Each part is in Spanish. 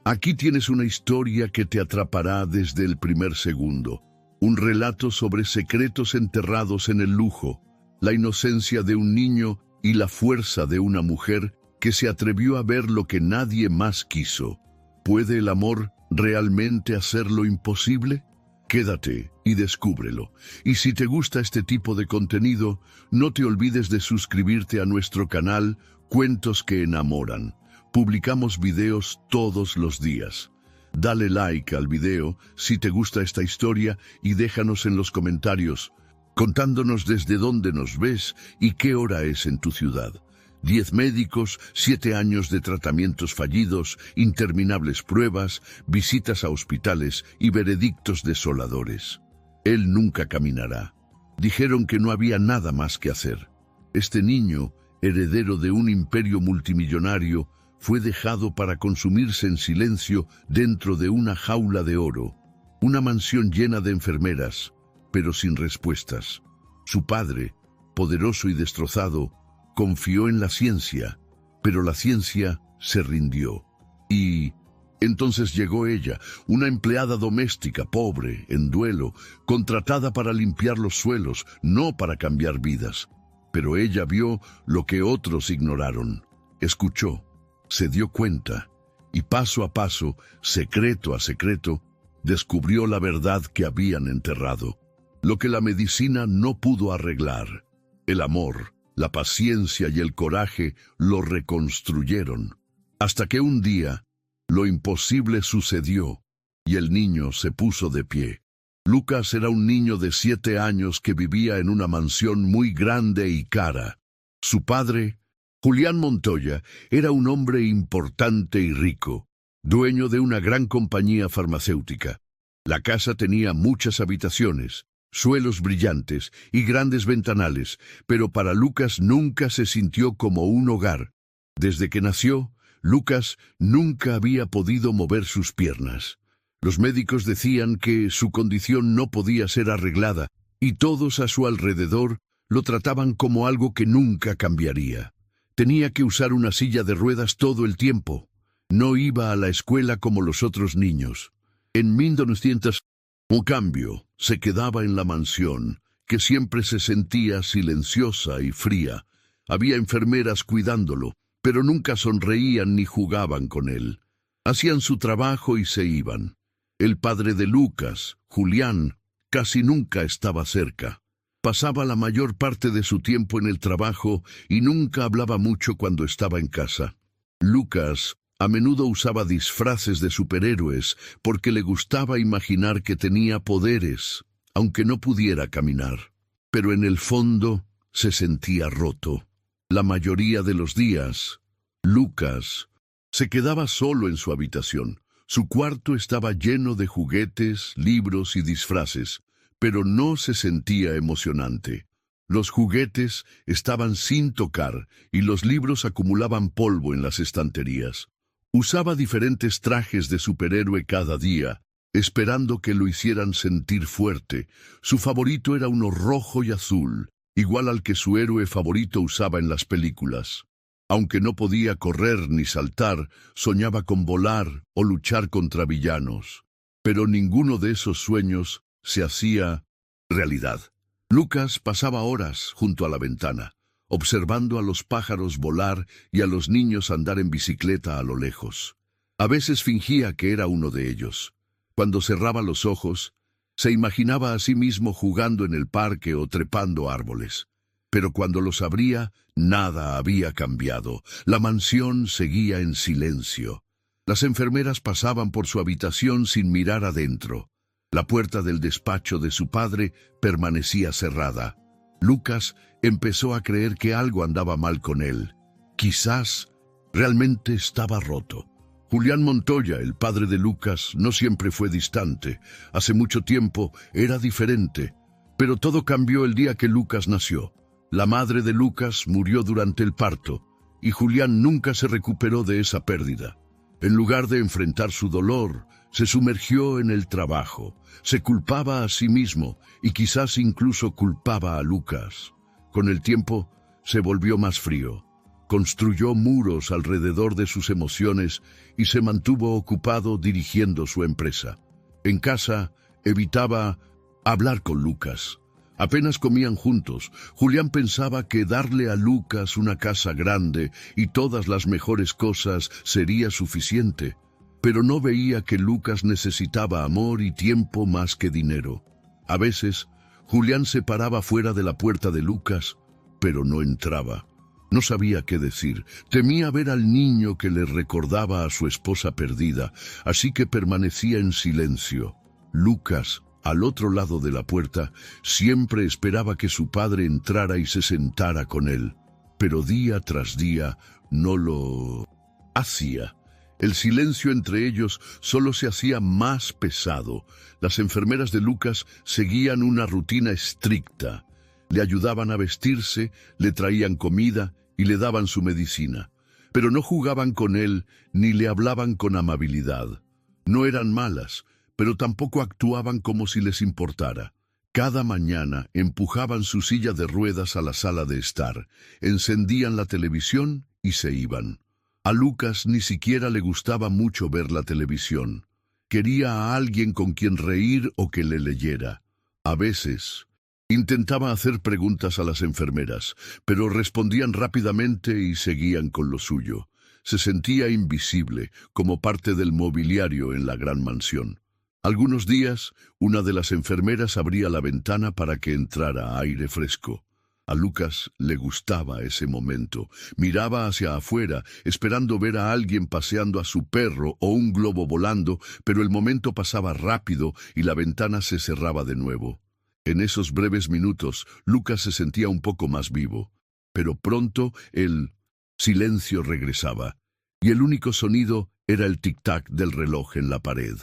Aquí tienes una historia que te atrapará desde el primer segundo. Un relato sobre secretos enterrados en el lujo, la inocencia de un niño y la fuerza de una mujer que se atrevió a ver lo que nadie más quiso. ¿Puede el amor realmente hacer lo imposible? Quédate y descúbrelo. Y si te gusta este tipo de contenido, no te olvides de suscribirte a nuestro canal Cuentos que Enamoran. Publicamos videos todos los días. Dale like al video si te gusta esta historia y déjanos en los comentarios, contándonos desde dónde nos ves y qué hora es en tu ciudad. 10 médicos, 7 años de tratamientos fallidos, interminables pruebas, visitas a hospitales y veredictos desoladores. Él nunca caminará. Dijeron que no había nada más que hacer. Este niño, heredero de un imperio multimillonario, fue dejado para consumirse en silencio dentro de una jaula de oro, una mansión llena de enfermeras, pero sin respuestas. Su padre, poderoso y destrozado, confió en la ciencia, pero la ciencia se rindió. Y entonces llegó ella, una empleada doméstica pobre, en duelo, contratada para limpiar los suelos, no para cambiar vidas. Pero ella vio lo que otros ignoraron, escuchó, se dio cuenta, y paso a paso, secreto a secreto, descubrió la verdad que habían enterrado, lo que la medicina no pudo arreglar. El amor, la paciencia y el coraje lo reconstruyeron, hasta que un día, lo imposible sucedió, y el niño se puso de pie. Lucas era un niño de 7 años que vivía en una mansión muy grande y cara. Su padre, Julián Montoya, era un hombre importante y rico, dueño de una gran compañía farmacéutica. La casa tenía muchas habitaciones, suelos brillantes y grandes ventanales, pero para Lucas nunca se sintió como un hogar. Desde que nació, Lucas nunca había podido mover sus piernas. Los médicos decían que su condición no podía ser arreglada, y todos a su alrededor lo trataban como algo que nunca cambiaría. Tenía que usar una silla de ruedas todo el tiempo. No iba a la escuela como los otros niños. En 1900, en cambio, se quedaba en la mansión, que siempre se sentía silenciosa y fría. Había enfermeras cuidándolo, pero nunca sonreían ni jugaban con él. Hacían su trabajo y se iban. El padre de Lucas, Julián, casi nunca estaba cerca. Pasaba la mayor parte de su tiempo en el trabajo y nunca hablaba mucho cuando estaba en casa. Lucas a menudo usaba disfraces de superhéroes porque le gustaba imaginar que tenía poderes, aunque no pudiera caminar. Pero en el fondo se sentía roto. La mayoría de los días, Lucas se quedaba solo en su habitación. Su cuarto estaba lleno de juguetes, libros y disfraces, pero no se sentía emocionante. Los juguetes estaban sin tocar y los libros acumulaban polvo en las estanterías. Usaba diferentes trajes de superhéroe cada día, esperando que lo hicieran sentir fuerte. Su favorito era uno rojo y azul, igual al que su héroe favorito usaba en las películas. Aunque no podía correr ni saltar, soñaba con volar o luchar contra villanos. Pero ninguno de esos sueños se hacía realidad. Lucas pasaba horas junto a la ventana, observando a los pájaros volar y a los niños andar en bicicleta a lo lejos. A veces fingía que era uno de ellos. Cuando cerraba los ojos, se imaginaba a sí mismo jugando en el parque o trepando árboles. Pero cuando los abría, nada había cambiado. La mansión seguía en silencio. Las enfermeras pasaban por su habitación sin mirar adentro. La puerta del despacho de su padre permanecía cerrada. Lucas empezó a creer que algo andaba mal con él. Quizás realmente estaba roto. Julián Montoya, el padre de Lucas, no siempre fue distante. Hace mucho tiempo era diferente. Pero todo cambió el día que Lucas nació. La madre de Lucas murió durante el parto, y Julián nunca se recuperó de esa pérdida. En lugar de enfrentar su dolor, se sumergió en el trabajo, se culpaba a sí mismo y quizás incluso culpaba a Lucas. Con el tiempo, se volvió más frío. construyó muros alrededor de sus emociones y se mantuvo ocupado dirigiendo su empresa. En casa, evitaba hablar con Lucas. Apenas comían juntos. Julián pensaba que darle a Lucas una casa grande y todas las mejores cosas sería suficiente, pero no veía que Lucas necesitaba amor y tiempo más que dinero. A veces, Julián se paraba fuera de la puerta de Lucas, pero no entraba. No sabía qué decir. Temía ver al niño que le recordaba a su esposa perdida, así que permanecía en silencio. Lucas, al otro lado de la puerta, siempre esperaba que su padre entrara y se sentara con él, pero día tras día no lo hacía. El silencio entre ellos solo se hacía más pesado. Las enfermeras de Lucas seguían una rutina estricta. Le ayudaban a vestirse, le traían comida y le daban su medicina. Pero no jugaban con él ni le hablaban con amabilidad. No eran malas, pero tampoco actuaban como si les importara. Cada mañana empujaban su silla de ruedas a la sala de estar, encendían la televisión y se iban. A Lucas ni siquiera le gustaba mucho ver la televisión. Quería a alguien con quien reír o que le leyera. A veces intentaba hacer preguntas a las enfermeras, pero respondían rápidamente y seguían con lo suyo. Se sentía invisible, como parte del mobiliario en la gran mansión. Algunos días, una de las enfermeras abría la ventana para que entrara aire fresco. A Lucas le gustaba ese momento. Miraba hacia afuera, esperando ver a alguien paseando a su perro o un globo volando, pero el momento pasaba rápido y la ventana se cerraba de nuevo. En esos breves minutos, Lucas se sentía un poco más vivo, pero pronto el silencio regresaba, y el único sonido era el tic-tac del reloj en la pared.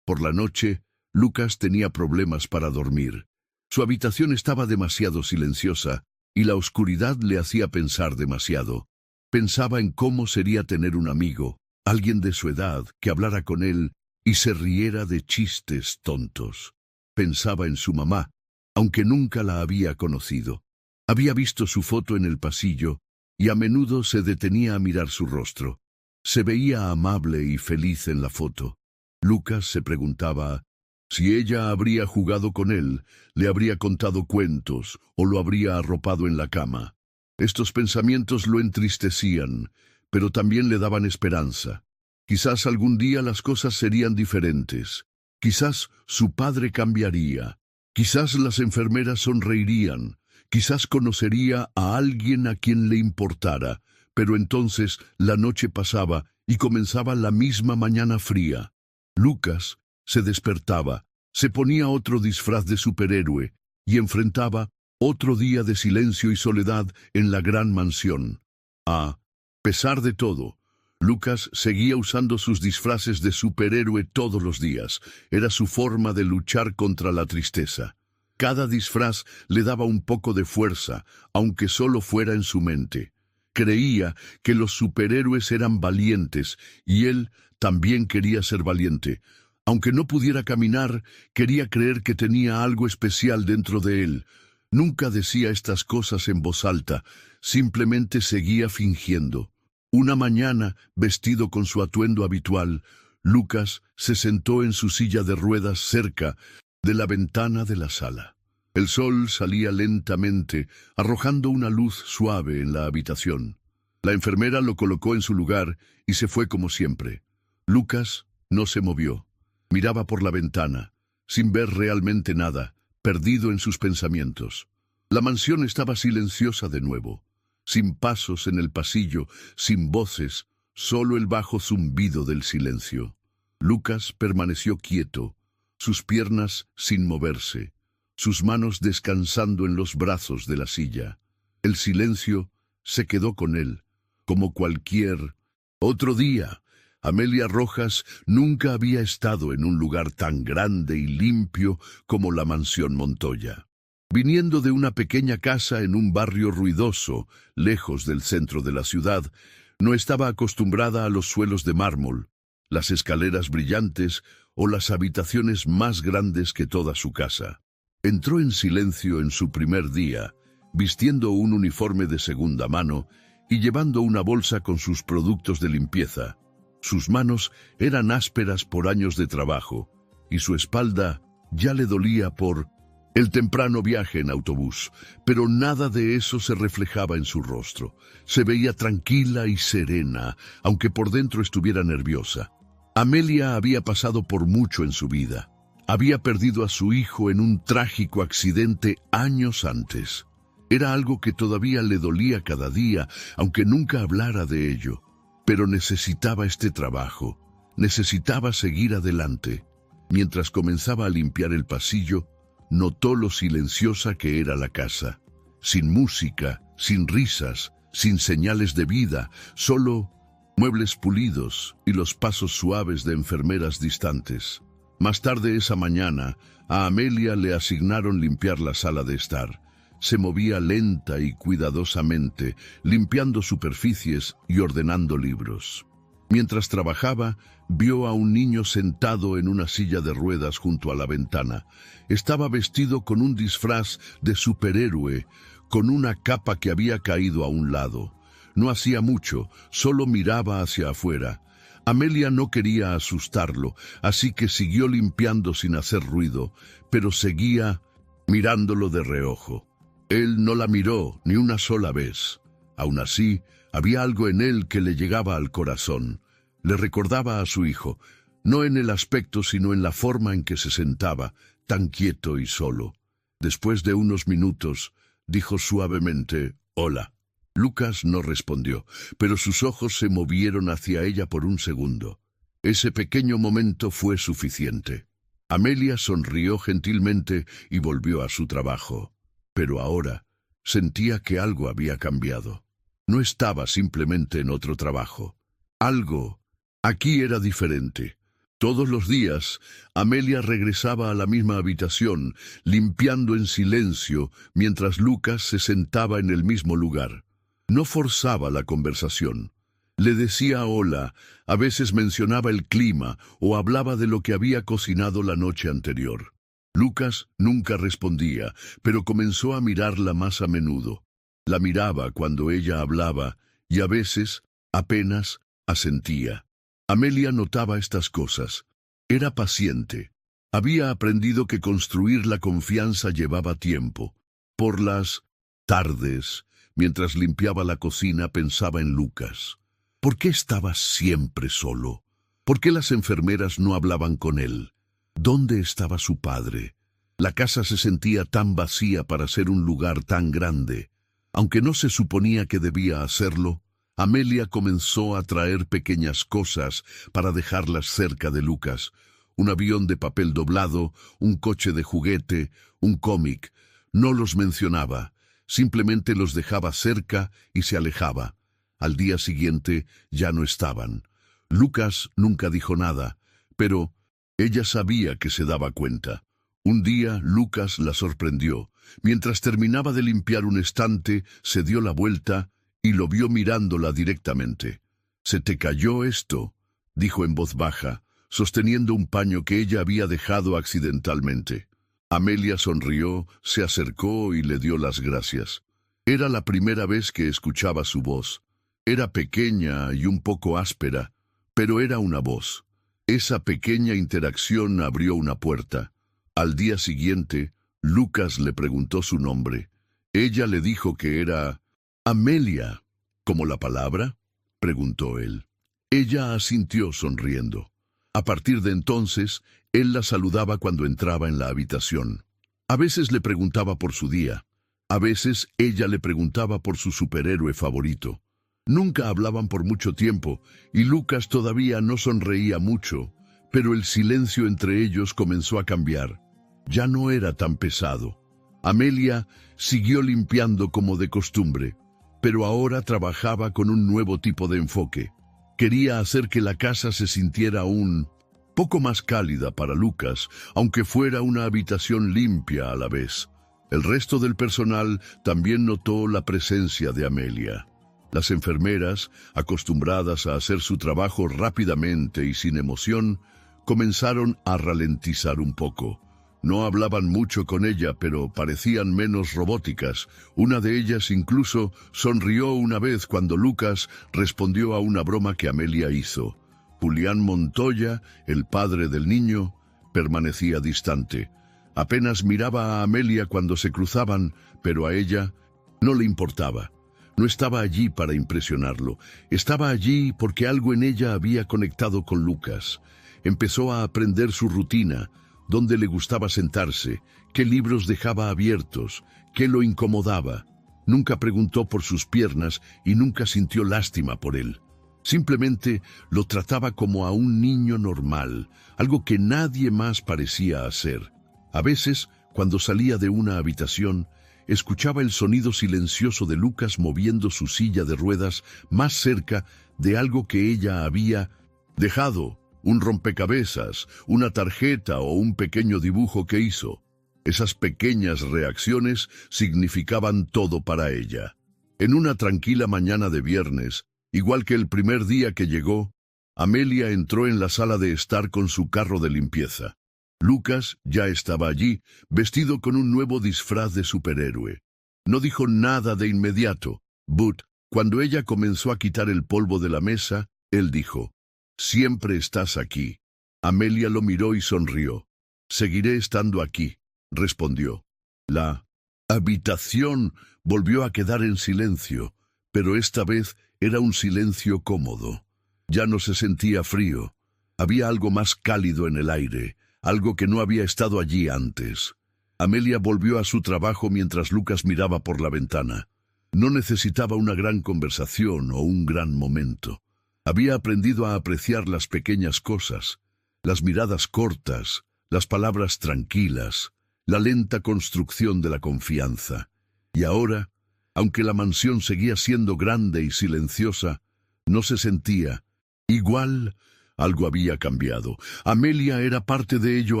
Por la noche, Lucas tenía problemas para dormir. Su habitación estaba demasiado silenciosa, y la oscuridad le hacía pensar demasiado. Pensaba en cómo sería tener un amigo, alguien de su edad, que hablara con él y se riera de chistes tontos. Pensaba en su mamá, aunque nunca la había conocido. Había visto su foto en el pasillo y a menudo se detenía a mirar su rostro. Se veía amable y feliz en la foto. Lucas se preguntaba si ella habría jugado con él, le habría contado cuentos o lo habría arropado en la cama. Estos pensamientos lo entristecían, pero también le daban esperanza. Quizás algún día las cosas serían diferentes. Quizás su padre cambiaría. Quizás las enfermeras sonreirían. Quizás conocería a alguien a quien le importara. Pero entonces la noche pasaba y comenzaba la misma mañana fría. Lucas se despertaba, se ponía otro disfraz de superhéroe y enfrentaba otro día de silencio y soledad en la gran mansión. A pesar de todo, Lucas seguía usando sus disfraces de superhéroe todos los días. Era su forma de luchar contra la tristeza. Cada disfraz le daba un poco de fuerza, aunque solo fuera en su mente. Creía que los superhéroes eran valientes y él también quería ser valiente. Aunque no pudiera caminar, quería creer que tenía algo especial dentro de él. Nunca decía estas cosas en voz alta, simplemente seguía fingiendo. Una mañana, vestido con su atuendo habitual, Lucas se sentó en su silla de ruedas cerca de la ventana de la sala. El sol salía lentamente, arrojando una luz suave en la habitación. La enfermera lo colocó en su lugar y se fue como siempre. Lucas no se movió. Miraba por la ventana, sin ver realmente nada, perdido en sus pensamientos. La mansión estaba silenciosa de nuevo, sin pasos en el pasillo, sin voces, solo el bajo zumbido del silencio. Lucas permaneció quieto, sus piernas sin moverse, sus manos descansando en los brazos de la silla. El silencio se quedó con él, como cualquier otro día. Amelia Rojas nunca había estado en un lugar tan grande y limpio como la mansión Montoya. Viniendo de una pequeña casa en un barrio ruidoso, lejos del centro de la ciudad, no estaba acostumbrada a los suelos de mármol, las escaleras brillantes o las habitaciones más grandes que toda su casa. Entró en silencio en su primer día, vistiendo un uniforme de segunda mano, y llevando una bolsa con sus productos de limpieza. Sus manos eran ásperas por años de trabajo, y su espalda ya le dolía por el temprano viaje en autobús, pero nada de eso se reflejaba en su rostro. Se veía tranquila y serena, aunque por dentro estuviera nerviosa. Amelia había pasado por mucho en su vida. Había perdido a su hijo en un trágico accidente años antes. Era algo que todavía le dolía cada día, aunque nunca hablara de ello. Pero necesitaba este trabajo, necesitaba seguir adelante. Mientras comenzaba a limpiar el pasillo, notó lo silenciosa que era la casa. Sin música, sin risas, sin señales de vida, solo muebles pulidos y los pasos suaves de enfermeras distantes. Más tarde esa mañana, a Amelia le asignaron limpiar la sala de estar. Se movía lenta y cuidadosamente, limpiando superficies y ordenando libros. Mientras trabajaba, vio a un niño sentado en una silla de ruedas junto a la ventana. Estaba vestido con un disfraz de superhéroe, con una capa que había caído a un lado. No hacía mucho, solo miraba hacia afuera. Amelia no quería asustarlo, así que siguió limpiando sin hacer ruido, pero seguía mirándolo de reojo. Él no la miró ni una sola vez. Aún así, había algo en él que le llegaba al corazón. Le recordaba a su hijo, no en el aspecto sino en la forma en que se sentaba, tan quieto y solo. Después de unos minutos, dijo suavemente, «Hola». Lucas no respondió, pero sus ojos se movieron hacia ella por un segundo. Ese pequeño momento fue suficiente. Amelia sonrió gentilmente y volvió a su trabajo. Pero ahora sentía que algo había cambiado. No estaba simplemente en otro trabajo. Algo aquí era diferente. Todos los días, Amelia regresaba a la misma habitación, limpiando en silencio, mientras Lucas se sentaba en el mismo lugar. No forzaba la conversación. Le decía hola, a veces mencionaba el clima o hablaba de lo que había cocinado la noche anterior. Lucas nunca respondía, pero comenzó a mirarla más a menudo. La miraba cuando ella hablaba y a veces apenas asentía. Amelia notaba estas cosas. Era paciente. Había aprendido que construir la confianza llevaba tiempo. Por las tardes, mientras limpiaba la cocina, pensaba en Lucas. ¿Por qué estaba siempre solo? ¿Por qué las enfermeras no hablaban con él? ¿Dónde estaba su padre? La casa se sentía tan vacía para ser un lugar tan grande. Aunque no se suponía que debía hacerlo, Amelia comenzó a traer pequeñas cosas para dejarlas cerca de Lucas. Un avión de papel doblado, un coche de juguete, un cómic. No los mencionaba, simplemente los dejaba cerca y se alejaba. Al día siguiente ya no estaban. Lucas nunca dijo nada, pero ella sabía que se daba cuenta. Un día Lucas la sorprendió. Mientras terminaba de limpiar un estante, se dio la vuelta y lo vio mirándola directamente. «¿Se te cayó esto?», dijo en voz baja, sosteniendo un paño que ella había dejado accidentalmente. Amelia sonrió, se acercó y le dio las gracias. Era la primera vez que escuchaba su voz. Era pequeña y un poco áspera, pero era una voz. Esa pequeña interacción abrió una puerta. Al día siguiente, Lucas le preguntó su nombre. Ella le dijo que era Amelia. ¿Como la palabra?, preguntó él. Ella asintió sonriendo. A partir de entonces, él la saludaba cuando entraba en la habitación. A veces le preguntaba por su día. A veces ella le preguntaba por su superhéroe favorito. Nunca hablaban por mucho tiempo, y Lucas todavía no sonreía mucho, pero el silencio entre ellos comenzó a cambiar. Ya no era tan pesado. Amelia siguió limpiando como de costumbre, pero ahora trabajaba con un nuevo tipo de enfoque. Quería hacer que la casa se sintiera un poco más cálida para Lucas, aunque fuera una habitación limpia a la vez. El resto del personal también notó la presencia de Amelia. Las enfermeras, acostumbradas a hacer su trabajo rápidamente y sin emoción, comenzaron a ralentizar un poco. No hablaban mucho con ella, pero parecían menos robóticas. Una de ellas incluso sonrió una vez cuando Lucas respondió a una broma que Amelia hizo. Julián Montoya, el padre del niño, permanecía distante. Apenas miraba a Amelia cuando se cruzaban, pero a ella no le importaba. No estaba allí para impresionarlo. Estaba allí porque algo en ella había conectado con Lucas. Empezó a aprender su rutina, dónde le gustaba sentarse, qué libros dejaba abiertos, qué lo incomodaba. Nunca preguntó por sus piernas y nunca sintió lástima por él. Simplemente lo trataba como a un niño normal, algo que nadie más parecía hacer. A veces, cuando salía de una habitación, escuchaba el sonido silencioso de Lucas moviendo su silla de ruedas más cerca de algo que ella había dejado, un rompecabezas, una tarjeta o un pequeño dibujo que hizo. Esas pequeñas reacciones significaban todo para ella. En una tranquila mañana de viernes, igual que el primer día que llegó, Amelia entró en la sala de estar con su carro de limpieza. Lucas ya estaba allí, vestido con un nuevo disfraz de superhéroe. No dijo nada de inmediato, but cuando ella comenzó a quitar el polvo de la mesa, él dijo: «Siempre estás aquí». Amelia lo miró y sonrió. «Seguiré estando aquí», respondió. La habitación volvió a quedar en silencio, pero esta vez era un silencio cómodo. Ya no se sentía frío. Había algo más cálido en el aire, algo que no había estado allí antes. Amelia volvió a su trabajo mientras Lucas miraba por la ventana. No necesitaba una gran conversación o un gran momento. Había aprendido a apreciar las pequeñas cosas, las miradas cortas, las palabras tranquilas, la lenta construcción de la confianza. Y ahora, aunque la mansión seguía siendo grande y silenciosa, no se sentía igual. Algo había cambiado. Amelia era parte de ello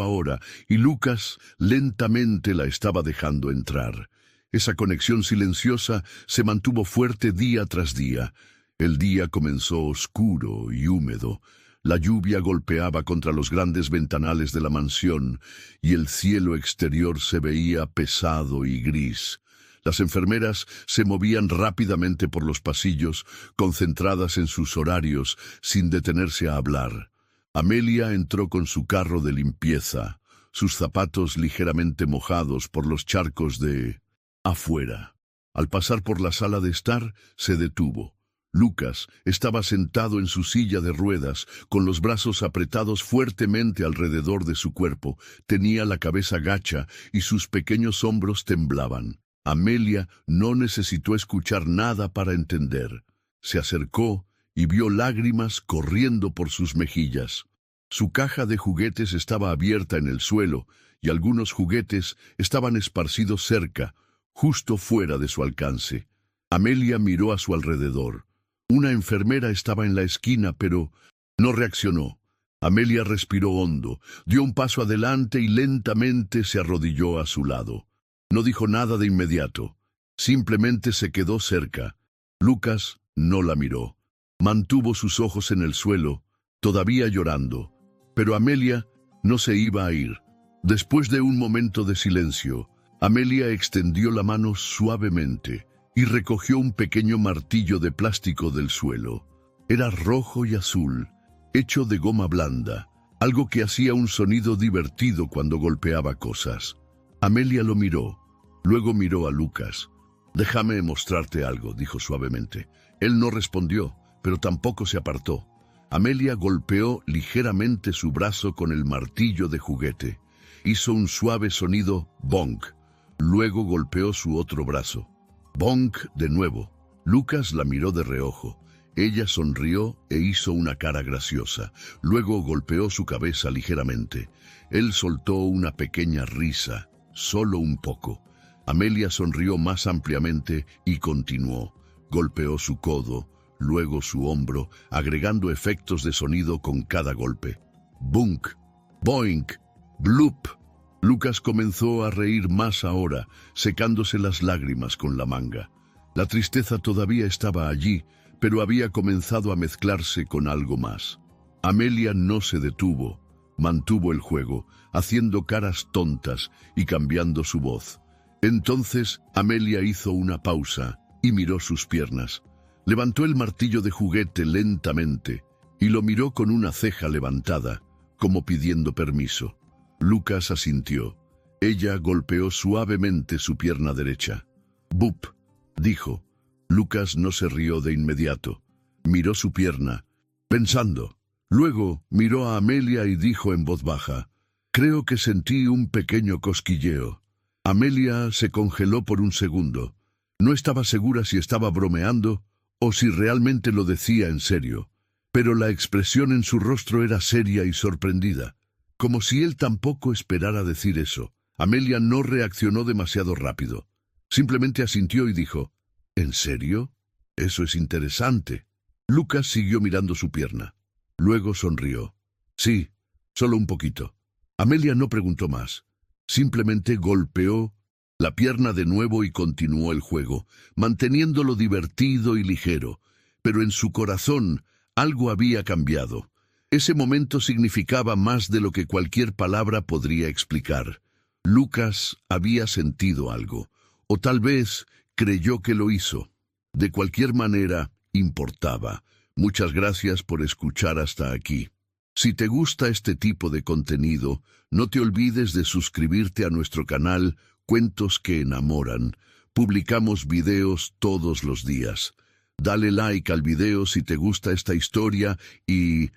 ahora, y Lucas lentamente la estaba dejando entrar. Esa conexión silenciosa se mantuvo fuerte día tras día. El día comenzó oscuro y húmedo. La lluvia golpeaba contra los grandes ventanales de la mansión, y el cielo exterior se veía pesado y gris. Las enfermeras se movían rápidamente por los pasillos, concentradas en sus horarios, sin detenerse a hablar. Amelia entró con su carro de limpieza, sus zapatos ligeramente mojados por los charcos de afuera. Al pasar por la sala de estar, se detuvo. Lucas estaba sentado en su silla de ruedas, con los brazos apretados fuertemente alrededor de su cuerpo. Tenía la cabeza gacha y sus pequeños hombros temblaban. Amelia no necesitó escuchar nada para entender. Se acercó y vio lágrimas corriendo por sus mejillas. Su caja de juguetes estaba abierta en el suelo y algunos juguetes estaban esparcidos cerca, justo fuera de su alcance. Amelia miró a su alrededor. Una enfermera estaba en la esquina, pero no reaccionó. Amelia respiró hondo, dio un paso adelante y lentamente se arrodilló a su lado. No dijo nada de inmediato. Simplemente se quedó cerca. Lucas no la miró. Mantuvo sus ojos en el suelo, todavía llorando. Pero Amelia no se iba a ir. Después de un momento de silencio, Amelia extendió la mano suavemente y recogió un pequeño martillo de plástico del suelo. Era rojo y azul, hecho de goma blanda, algo que hacía un sonido divertido cuando golpeaba cosas. Amelia lo miró, luego miró a Lucas. «Déjame mostrarte algo», dijo suavemente. Él no respondió, pero tampoco se apartó. Amelia golpeó ligeramente su brazo con el martillo de juguete. Hizo un suave sonido bonk. Luego golpeó su otro brazo. Bonk de nuevo. Lucas la miró de reojo. Ella sonrió e hizo una cara graciosa. Luego golpeó su cabeza ligeramente. Él soltó una pequeña risa, solo un poco. Amelia sonrió más ampliamente y continuó. Golpeó su codo, luego su hombro, agregando efectos de sonido con cada golpe. Bunk, boink, bloop. Lucas comenzó a reír más ahora, secándose las lágrimas con la manga. La tristeza todavía estaba allí, pero había comenzado a mezclarse con algo más. Amelia no se detuvo. Mantuvo el juego, haciendo caras tontas y cambiando su voz. Entonces Amelia hizo una pausa y miró sus piernas. Levantó el martillo de juguete lentamente y lo miró con una ceja levantada, como pidiendo permiso. Lucas asintió. Ella golpeó suavemente su pierna derecha. «Bup», dijo. Lucas no se rió de inmediato. Miró su pierna, pensando. Luego miró a Amelia y dijo en voz baja: «Creo que sentí un pequeño cosquilleo». Amelia se congeló por un segundo. No estaba segura si estaba bromeando o si realmente lo decía en serio, pero la expresión en su rostro era seria y sorprendida, como si él tampoco esperara decir eso. Amelia no reaccionó demasiado rápido. Simplemente asintió y dijo: «¿En serio? Eso es interesante». Lucas siguió mirando su pierna. Luego sonrió. «Sí, solo un poquito». Amelia no preguntó más. Simplemente golpeó la pierna de nuevo y continuó el juego, manteniéndolo divertido y ligero. Pero en su corazón algo había cambiado. Ese momento significaba más de lo que cualquier palabra podría explicar. Lucas había sentido algo, o tal vez creyó que lo hizo. De cualquier manera, importaba. Muchas gracias por escuchar hasta aquí. Si te gusta este tipo de contenido, no te olvides de suscribirte a nuestro canal Cuentos que Enamoran. Publicamos videos todos los días. Dale like al video si te gusta esta historia y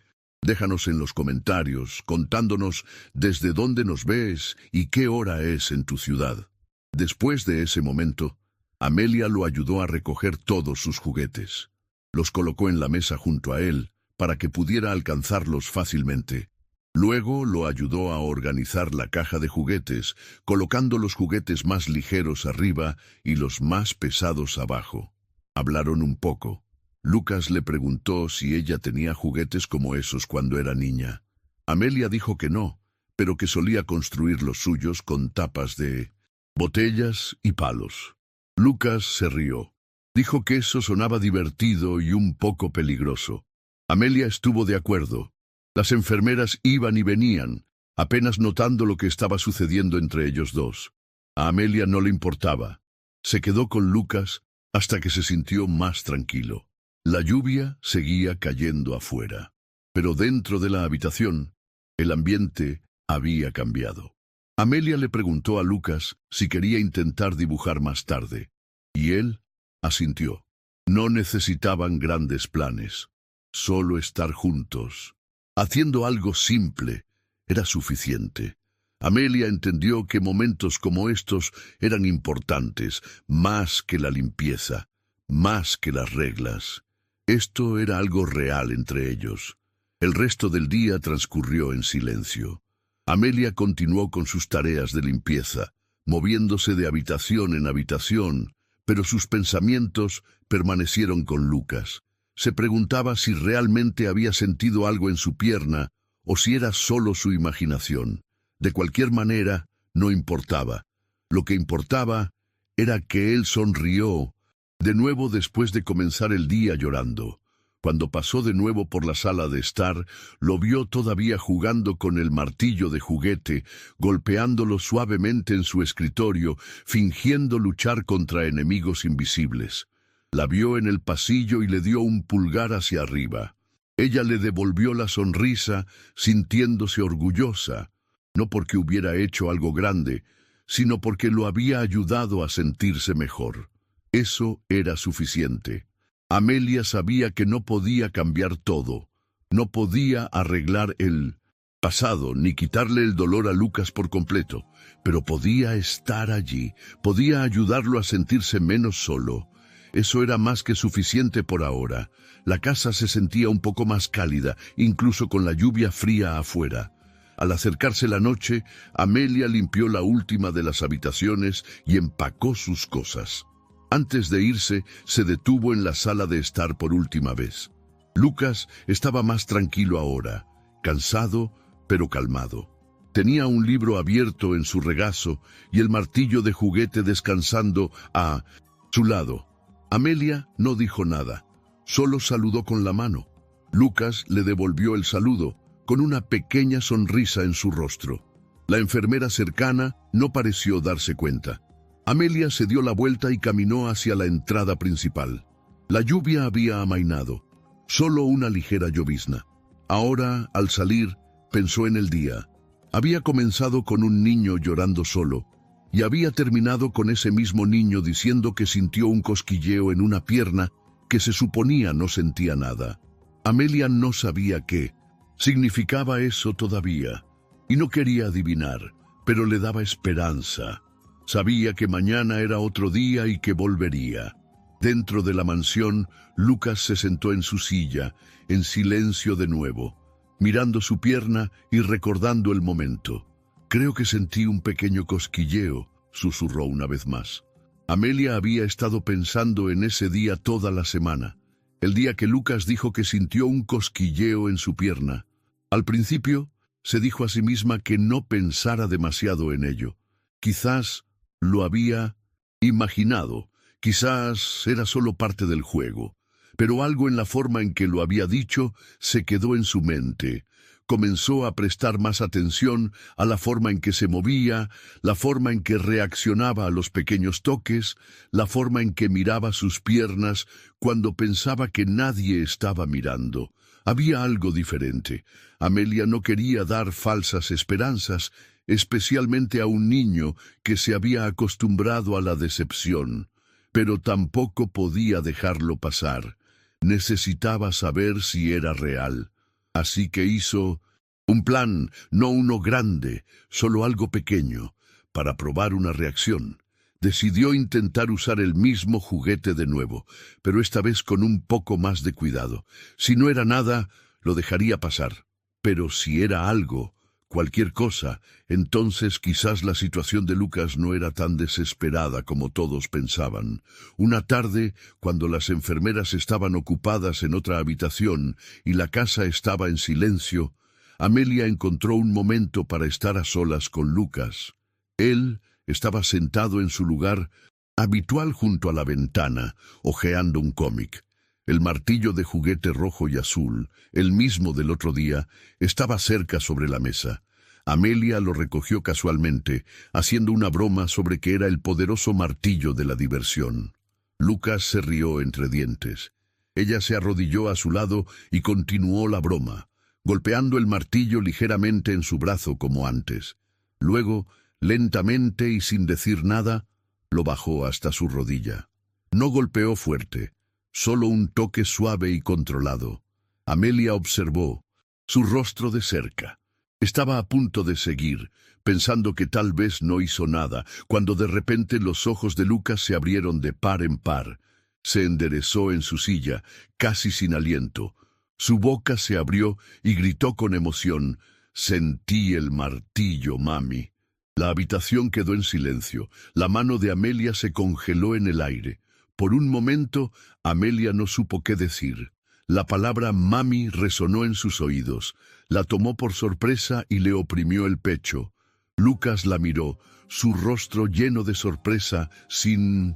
déjanos en los comentarios contándonos desde dónde nos ves y qué hora es en tu ciudad. Después de ese momento, Amelia lo ayudó a recoger todos sus juguetes. Los colocó en la mesa junto a él para que pudiera alcanzarlos fácilmente. Luego lo ayudó a organizar la caja de juguetes, colocando los juguetes más ligeros arriba y los más pesados abajo. Hablaron un poco. Lucas le preguntó si ella tenía juguetes como esos cuando era niña. Amelia dijo que no, pero que solía construir los suyos con tapas de botellas y palos. Lucas se rió. Dijo que eso sonaba divertido y un poco peligroso. Amelia estuvo de acuerdo. Las enfermeras iban y venían, apenas notando lo que estaba sucediendo entre ellos dos. A Amelia no le importaba. Se quedó con Lucas hasta que se sintió más tranquilo. La lluvia seguía cayendo afuera, pero dentro de la habitación, el ambiente había cambiado. Amelia le preguntó a Lucas si quería intentar dibujar más tarde, y él asintió. No necesitaban grandes planes, solo estar juntos. Haciendo algo simple era suficiente. Amelia entendió que momentos como estos eran importantes, más que la limpieza, más que las reglas. Esto era algo real entre ellos. El resto del día transcurrió en silencio. Amelia continuó con sus tareas de limpieza, moviéndose de habitación en habitación, pero sus pensamientos permanecieron con Lucas. Se preguntaba si realmente había sentido algo en su pierna o si era solo su imaginación. De cualquier manera, no importaba. Lo que importaba era que él sonrió de nuevo después de comenzar el día llorando. Cuando pasó de nuevo por la sala de estar, lo vio todavía jugando con el martillo de juguete, golpeándolo suavemente en su escritorio, fingiendo luchar contra enemigos invisibles. La vio en el pasillo y le dio un pulgar hacia arriba. Ella le devolvió la sonrisa, sintiéndose orgullosa, no porque hubiera hecho algo grande, sino porque lo había ayudado a sentirse mejor. Eso era suficiente. Amelia sabía que no podía cambiar todo, no podía arreglar el pasado ni quitarle el dolor a Lucas por completo, pero podía estar allí, podía ayudarlo a sentirse menos solo. Eso era más que suficiente por ahora. La casa se sentía un poco más cálida, incluso con la lluvia fría afuera. Al acercarse la noche, Amelia limpió la última de las habitaciones y empacó sus cosas. Antes de irse, se detuvo en la sala de estar por última vez. Lucas estaba más tranquilo ahora, cansado, pero calmado. Tenía un libro abierto en su regazo y el martillo de juguete descansando a su lado. Amelia no dijo nada, solo saludó con la mano. Lucas le devolvió el saludo, con una pequeña sonrisa en su rostro. La enfermera cercana no pareció darse cuenta. Amelia se dio la vuelta y caminó hacia la entrada principal. La lluvia había amainado, solo una ligera llovizna. Ahora, al salir, pensó en el día. Había comenzado con un niño llorando solo, y había terminado con ese mismo niño diciendo que sintió un cosquilleo en una pierna que se suponía no sentía nada. Amelia no sabía qué significaba eso todavía, y no quería adivinar, pero le daba esperanza. Sabía que mañana era otro día y que volvería. Dentro de la mansión, Lucas se sentó en su silla, en silencio de nuevo, mirando su pierna y recordando el momento. «Creo que sentí un pequeño cosquilleo», susurró una vez más. Amelia había estado pensando en ese día toda la semana, el día que Lucas dijo que sintió un cosquilleo en su pierna. Al principio, se dijo a sí misma que no pensara demasiado en ello. Quizás lo había imaginado, quizás era solo parte del juego, pero algo en la forma en que lo había dicho se quedó en su mente. Comenzó a prestar más atención a la forma en que se movía, la forma en que reaccionaba a los pequeños toques, la forma en que miraba sus piernas cuando pensaba que nadie estaba mirando. Había algo diferente. Amelia no quería dar falsas esperanzas, especialmente a un niño que se había acostumbrado a la decepción, pero tampoco podía dejarlo pasar. Necesitaba saber si era real. Así que hizo un plan, no uno grande, solo algo pequeño, para probar una reacción. Decidió intentar usar el mismo juguete de nuevo, pero esta vez con un poco más de cuidado. Si no era nada, lo dejaría pasar. Pero si era algo, cualquier cosa, entonces quizás la situación de Lucas no era tan desesperada como todos pensaban. Una tarde, cuando las enfermeras estaban ocupadas en otra habitación y la casa estaba en silencio, Amelia encontró un momento para estar a solas con Lucas. Él estaba sentado en su lugar habitual junto a la ventana, hojeando un cómic. El martillo de juguete rojo y azul, el mismo del otro día, estaba cerca sobre la mesa. Amelia lo recogió casualmente, haciendo una broma sobre que era el poderoso martillo de la diversión. Lucas se rió entre dientes. Ella se arrodilló a su lado y continuó la broma, golpeando el martillo ligeramente en su brazo como antes. Luego, lentamente y sin decir nada, lo bajó hasta su rodilla. No golpeó fuerte, solo un toque suave y controlado. Amelia observó su rostro de cerca. Estaba a punto de seguir, pensando que tal vez no hizo nada, cuando de repente los ojos de Lucas se abrieron de par en par. Se enderezó en su silla, casi sin aliento. Su boca se abrió y gritó con emoción: «Sentí el martillo, mami». La habitación quedó en silencio. La mano de Amelia se congeló en el aire. Por un momento, Amelia no supo qué decir. La palabra mami resonó en sus oídos. La tomó por sorpresa y le oprimió el pecho. Lucas la miró, su rostro lleno de sorpresa, sin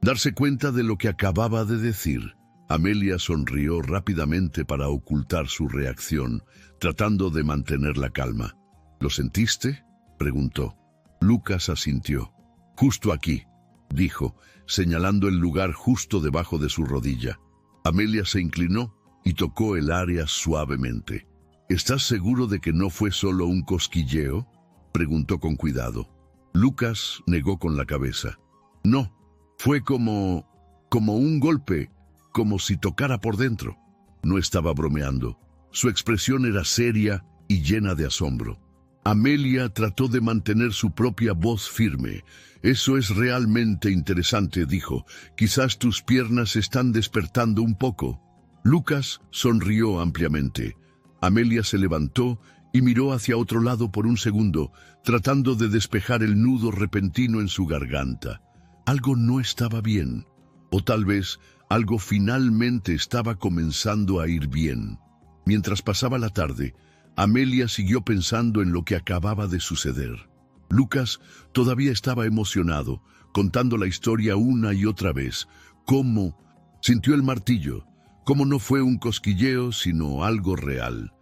darse cuenta de lo que acababa de decir. Amelia sonrió rápidamente para ocultar su reacción, tratando de mantener la calma. «¿Lo sentiste?», preguntó. Lucas asintió. «Justo aquí», dijo, señalando el lugar justo debajo de su rodilla. Amelia se inclinó y tocó el área suavemente. «¿Estás seguro de que no fue solo un cosquilleo?», preguntó con cuidado. Lucas negó con la cabeza. «No, fue como un golpe, como si tocara por dentro». No estaba bromeando. Su expresión era seria y llena de asombro. Amelia trató de mantener su propia voz firme. «Eso es realmente interesante», dijo. «Quizás tus piernas están despertando un poco». Lucas sonrió ampliamente. Amelia se levantó y miró hacia otro lado por un segundo, tratando de despejar el nudo repentino en su garganta. Algo no estaba bien, o tal vez algo finalmente estaba comenzando a ir bien. Mientras pasaba la tarde, Amelia siguió pensando en lo que acababa de suceder. Lucas todavía estaba emocionado, contando la historia una y otra vez. Cómo sintió el martillo, cómo no fue un cosquilleo, sino algo real.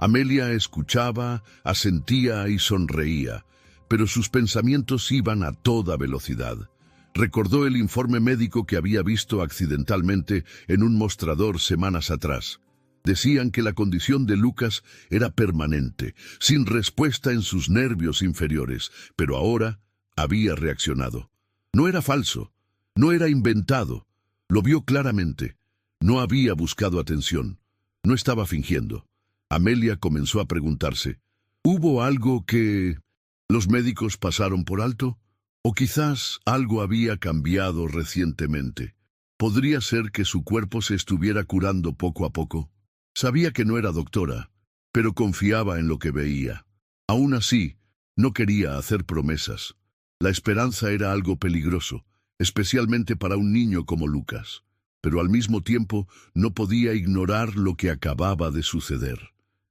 Amelia escuchaba, asentía y sonreía, pero sus pensamientos iban a toda velocidad. Recordó el informe médico que había visto accidentalmente en un mostrador semanas atrás. Decían que la condición de Lucas era permanente, sin respuesta en sus nervios inferiores, pero ahora había reaccionado. No era falso, no era inventado. Lo vio claramente. No había buscado atención. No estaba fingiendo. Amelia comenzó a preguntarse, ¿hubo algo que los médicos pasaron por alto? ¿O quizás algo había cambiado recientemente? ¿Podría ser que su cuerpo se estuviera curando poco a poco? Sabía que no era doctora, pero confiaba en lo que veía. Aún así, no quería hacer promesas. La esperanza era algo peligroso, especialmente para un niño como Lucas. Pero al mismo tiempo no podía ignorar lo que acababa de suceder.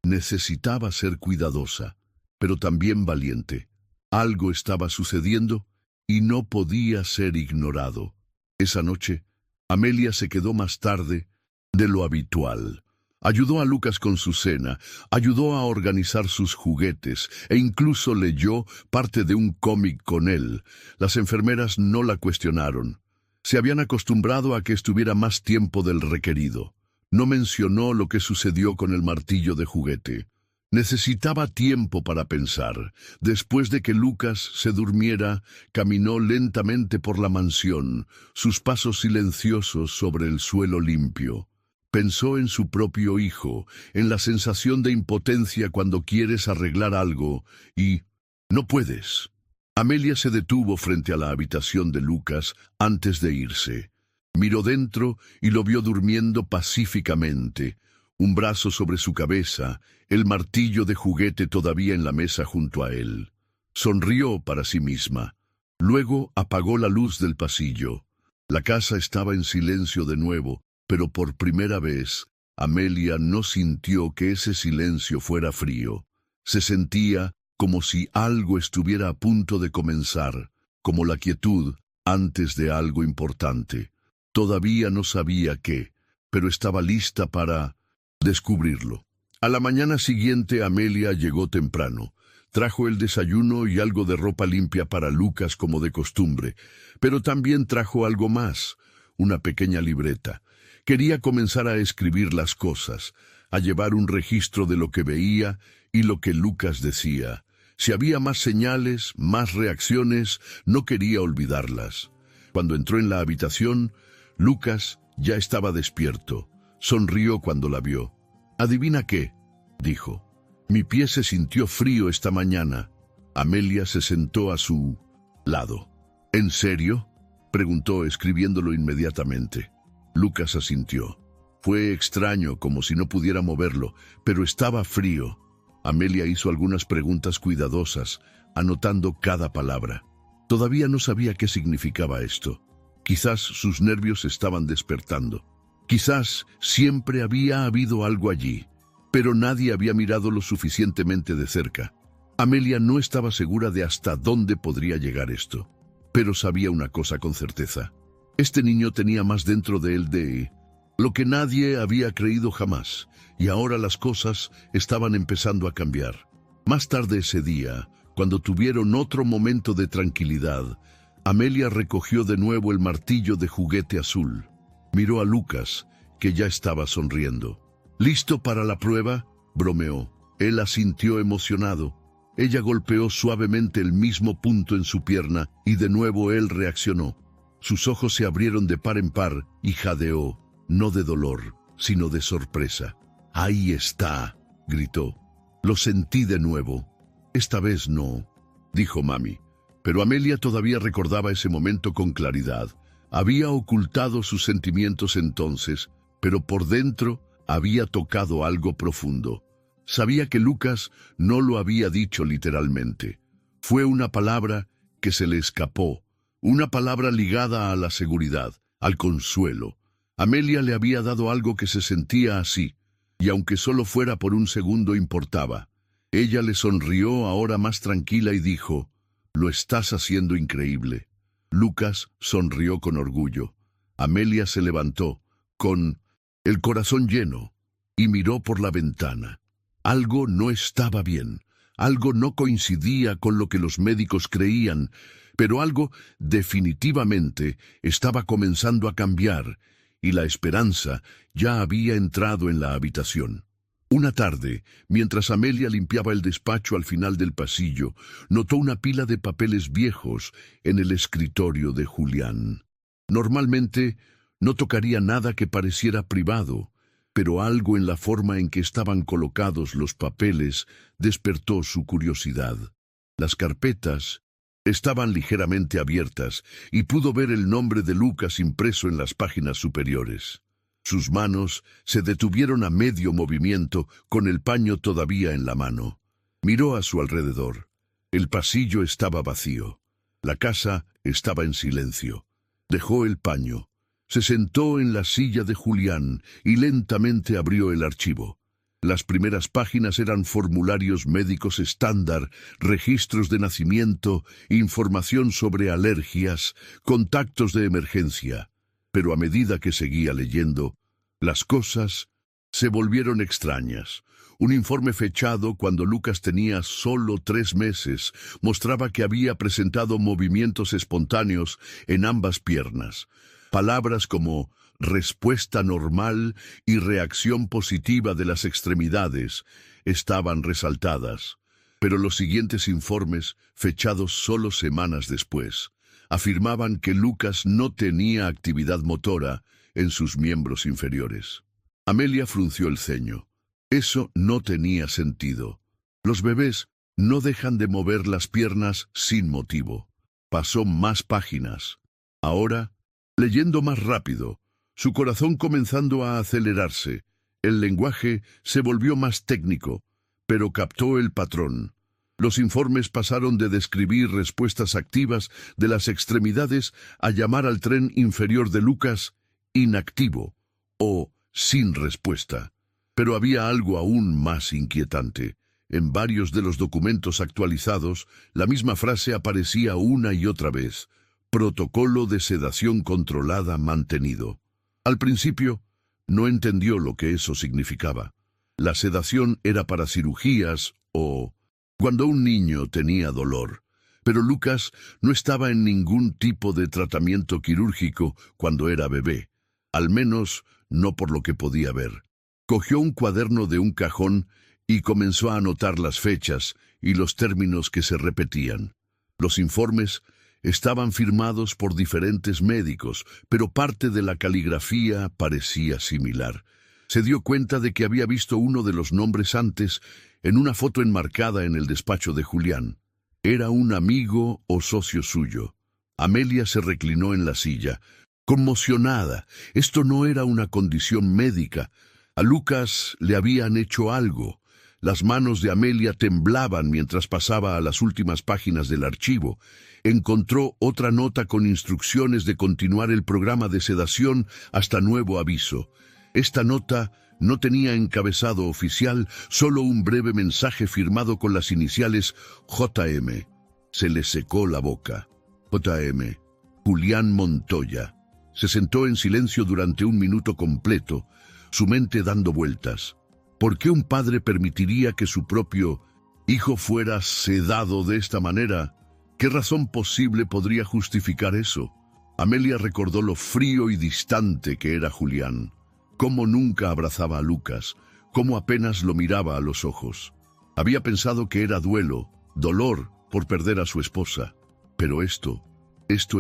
Necesitaba ser cuidadosa, pero también valiente. Algo estaba sucediendo y no podía ser ignorado. Esa noche, Amelia se quedó más tarde de lo habitual. Ayudó a Lucas con su cena, ayudó a organizar sus juguetes e incluso leyó parte de un cómic con él. Las enfermeras no la cuestionaron. Se habían acostumbrado a que estuviera más tiempo del requerido. No mencionó lo que sucedió con el martillo de juguete. Necesitaba tiempo para pensar. Después de que Lucas se durmiera, caminó lentamente por la mansión, sus pasos silenciosos sobre el suelo limpio. Pensó en su propio hijo, en la sensación de impotencia cuando quieres arreglar algo y no puedes. Amelia se detuvo frente a la habitación de Lucas antes de irse. Miró dentro y lo vio durmiendo pacíficamente, un brazo sobre su cabeza, el martillo de juguete todavía en la mesa junto a él. Sonrió para sí misma. Luego apagó la luz del pasillo. La casa estaba en silencio de nuevo, pero por primera vez, Amelia no sintió que ese silencio fuera frío. Se sentía como si algo estuviera a punto de comenzar, como la quietud antes de algo importante. Todavía no sabía qué, pero estaba lista para descubrirlo. A la mañana siguiente Amelia llegó temprano. Trajo el desayuno y algo de ropa limpia para Lucas como de costumbre, pero también trajo algo más, una pequeña libreta. Quería comenzar a escribir las cosas, a llevar un registro de lo que veía y lo que Lucas decía. Si había más señales, más reacciones, no quería olvidarlas. Cuando entró en la habitación, Lucas ya estaba despierto. Sonrió cuando la vio. «¿Adivina qué?», dijo. «Mi pie se sintió frío esta mañana». Amelia se sentó a su lado. «¿En serio?», preguntó, escribiéndolo inmediatamente. Lucas asintió. Fue extraño, como si no pudiera moverlo, pero estaba frío. Amelia hizo algunas preguntas cuidadosas, anotando cada palabra. Todavía no sabía qué significaba esto. Quizás sus nervios estaban despertando. Quizás siempre había habido algo allí, pero nadie había mirado lo suficientemente de cerca. Amelia no estaba segura de hasta dónde podría llegar esto, pero sabía una cosa con certeza. Este niño tenía más dentro de él de lo que nadie había creído jamás, y ahora las cosas estaban empezando a cambiar. Más tarde ese día, cuando tuvieron otro momento de tranquilidad, Amelia recogió de nuevo el martillo de juguete azul. Miró a Lucas, que ya estaba sonriendo. «¿Listo para la prueba?», bromeó. Él asintió emocionado. Ella golpeó suavemente el mismo punto en su pierna y de nuevo él reaccionó. Sus ojos se abrieron de par en par y jadeó, no de dolor, sino de sorpresa. «Ahí está», gritó. «Lo sentí de nuevo». «Esta vez no», dijo Mami. Pero Amelia todavía recordaba ese momento con claridad. Había ocultado sus sentimientos entonces, pero por dentro había tocado algo profundo. Sabía que Lucas no lo había dicho literalmente. Fue una palabra que se le escapó, una palabra ligada a la seguridad, al consuelo. Amelia le había dado algo que se sentía así, y aunque solo fuera por un segundo importaba. Ella le sonrió ahora más tranquila y dijo: «Lo estás haciendo increíble». Lucas sonrió con orgullo. Amelia se levantó, con el corazón lleno, y miró por la ventana. Algo no estaba bien, algo no coincidía con lo que los médicos creían, pero algo definitivamente estaba comenzando a cambiar, y la esperanza ya había entrado en la habitación. Una tarde, mientras Amelia limpiaba el despacho al final del pasillo, notó una pila de papeles viejos en el escritorio de Julián. Normalmente no tocaría nada que pareciera privado, pero algo en la forma en que estaban colocados los papeles despertó su curiosidad. Las carpetas estaban ligeramente abiertas y pudo ver el nombre de Lucas impreso en las páginas superiores. Sus manos se detuvieron a medio movimiento con el paño todavía en la mano. Miró a su alrededor. El pasillo estaba vacío. La casa estaba en silencio. Dejó el paño. Se sentó en la silla de Julián y lentamente abrió el archivo. Las primeras páginas eran formularios médicos estándar, registros de nacimiento, información sobre alergias, contactos de emergencia. Pero a medida que seguía leyendo, las cosas se volvieron extrañas. Un informe fechado cuando Lucas tenía solo 3 meses mostraba que había presentado movimientos espontáneos en ambas piernas. Palabras como respuesta normal y reacción positiva de las extremidades estaban resaltadas, pero los siguientes informes, fechados solo semanas después, afirmaban que Lucas no tenía actividad motora en sus miembros inferiores. Amelia frunció el ceño. Eso no tenía sentido. Los bebés no dejan de mover las piernas sin motivo. Pasó más páginas. Ahora, leyendo más rápido, su corazón comenzando a acelerarse, el lenguaje se volvió más técnico, pero captó el patrón. Los informes pasaron de describir respuestas activas de las extremidades a llamar al tren inferior de Lucas inactivo o sin respuesta. Pero había algo aún más inquietante. En varios de los documentos actualizados, la misma frase aparecía una y otra vez: protocolo de sedación controlada mantenido. Al principio, no entendió lo que eso significaba. La sedación era para cirugías o cuando un niño tenía dolor. Pero Lucas no estaba en ningún tipo de tratamiento quirúrgico cuando era bebé. Al menos no por lo que podía ver. Cogió un cuaderno de un cajón y comenzó a anotar las fechas y los términos que se repetían. Los informes estaban firmados por diferentes médicos, pero parte de la caligrafía parecía similar. Se dio cuenta de que había visto uno de los nombres antes en una foto enmarcada en el despacho de Julián. Era un amigo o socio suyo. Amelia se reclinó en la silla, conmocionada. Esto no era una condición médica. A Lucas le habían hecho algo. Las manos de Amelia temblaban mientras pasaba a las últimas páginas del archivo. Encontró otra nota con instrucciones de continuar el programa de sedación hasta nuevo aviso. Esta nota no tenía encabezado oficial, solo un breve mensaje firmado con las iniciales JM. Se le secó la boca. JM. Julián Montoya. Se sentó en silencio durante 1 minuto completo, su mente dando vueltas. ¿Por qué un padre permitiría que su propio hijo fuera sedado de esta manera? ¿Qué razón posible podría justificar eso? Amelia recordó lo frío y distante que era Julián. Cómo nunca abrazaba a Lucas, cómo apenas lo miraba a los ojos. Había pensado que era duelo, dolor por perder a su esposa. Pero esto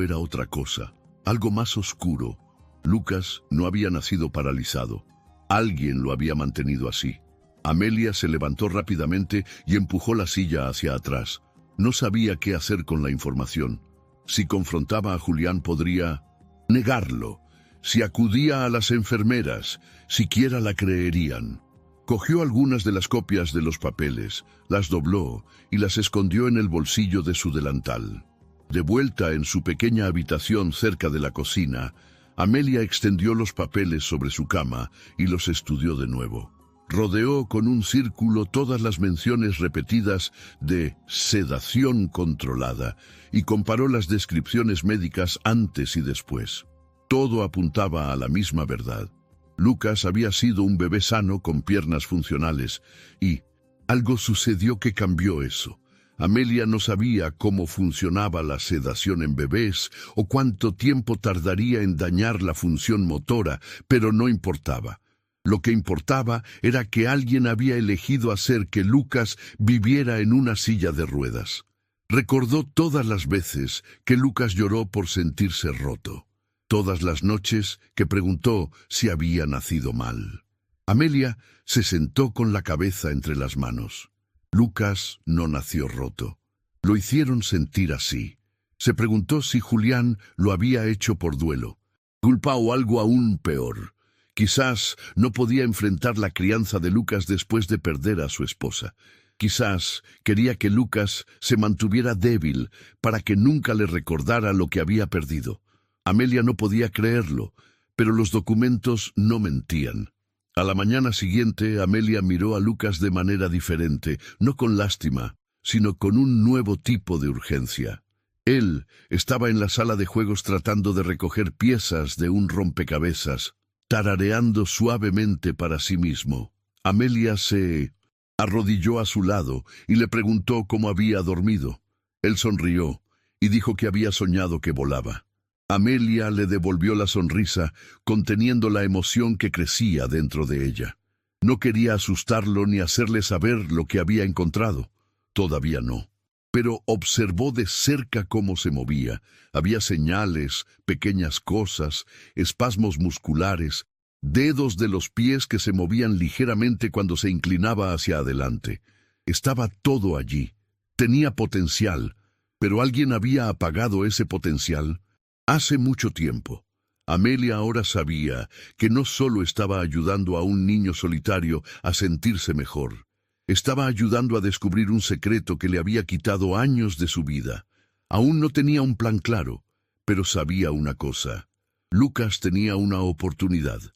era otra cosa, algo más oscuro. Lucas no había nacido paralizado. Alguien lo había mantenido así. Amelia se levantó rápidamente y empujó la silla hacia atrás. No sabía qué hacer con la información. Si confrontaba a Julián podría negarlo. Si acudía a las enfermeras, siquiera la creerían. Cogió algunas de las copias de los papeles, las dobló y las escondió en el bolsillo de su delantal. De vuelta en su pequeña habitación cerca de la cocina, Amelia extendió los papeles sobre su cama y los estudió de nuevo. Rodeó con un círculo todas las menciones repetidas de sedación controlada y comparó las descripciones médicas antes y después. Todo apuntaba a la misma verdad. Lucas había sido un bebé sano con piernas funcionales y, Algo sucedió que cambió eso. Amelia no sabía cómo funcionaba la sedación en bebés o cuánto tiempo tardaría en dañar la función motora, pero no importaba. Lo que importaba era que alguien había elegido hacer que Lucas viviera en una silla de ruedas. Recordó todas las veces que Lucas lloró por sentirse roto. Todas las noches que preguntó si había nacido mal. Amelia se sentó con la cabeza entre las manos. Lucas no nació roto. Lo hicieron sentir así. Se preguntó si Julián lo había hecho por duelo, culpa o algo aún peor. Quizás no podía enfrentar la crianza de Lucas después de perder a su esposa. Quizás quería que Lucas se mantuviera débil para que nunca le recordara lo que había perdido. Amelia no podía creerlo, pero los documentos no mentían. A la mañana siguiente, Amelia miró a Lucas de manera diferente, no con lástima, sino con un nuevo tipo de urgencia. Él estaba en la sala de juegos tratando de recoger piezas de un rompecabezas, tarareando suavemente para sí mismo. Amelia se arrodilló a su lado y le preguntó cómo había dormido. Él sonrió y dijo que había soñado que volaba. Amelia le devolvió la sonrisa, conteniendo la emoción que crecía dentro de ella. No quería asustarlo ni hacerle saber lo que había encontrado. Todavía no. Pero observó de cerca cómo se movía. Había señales, pequeñas cosas, espasmos musculares, dedos de los pies que se movían ligeramente cuando se inclinaba hacia adelante. Estaba todo allí. Tenía potencial, pero alguien había apagado ese potencial. Hace mucho tiempo. Amelia ahora sabía que no solo estaba ayudando a un niño solitario a sentirse mejor, estaba ayudando a descubrir un secreto que le había quitado años de su vida. Aún no tenía un plan claro, pero sabía una cosa. Lucas tenía una oportunidad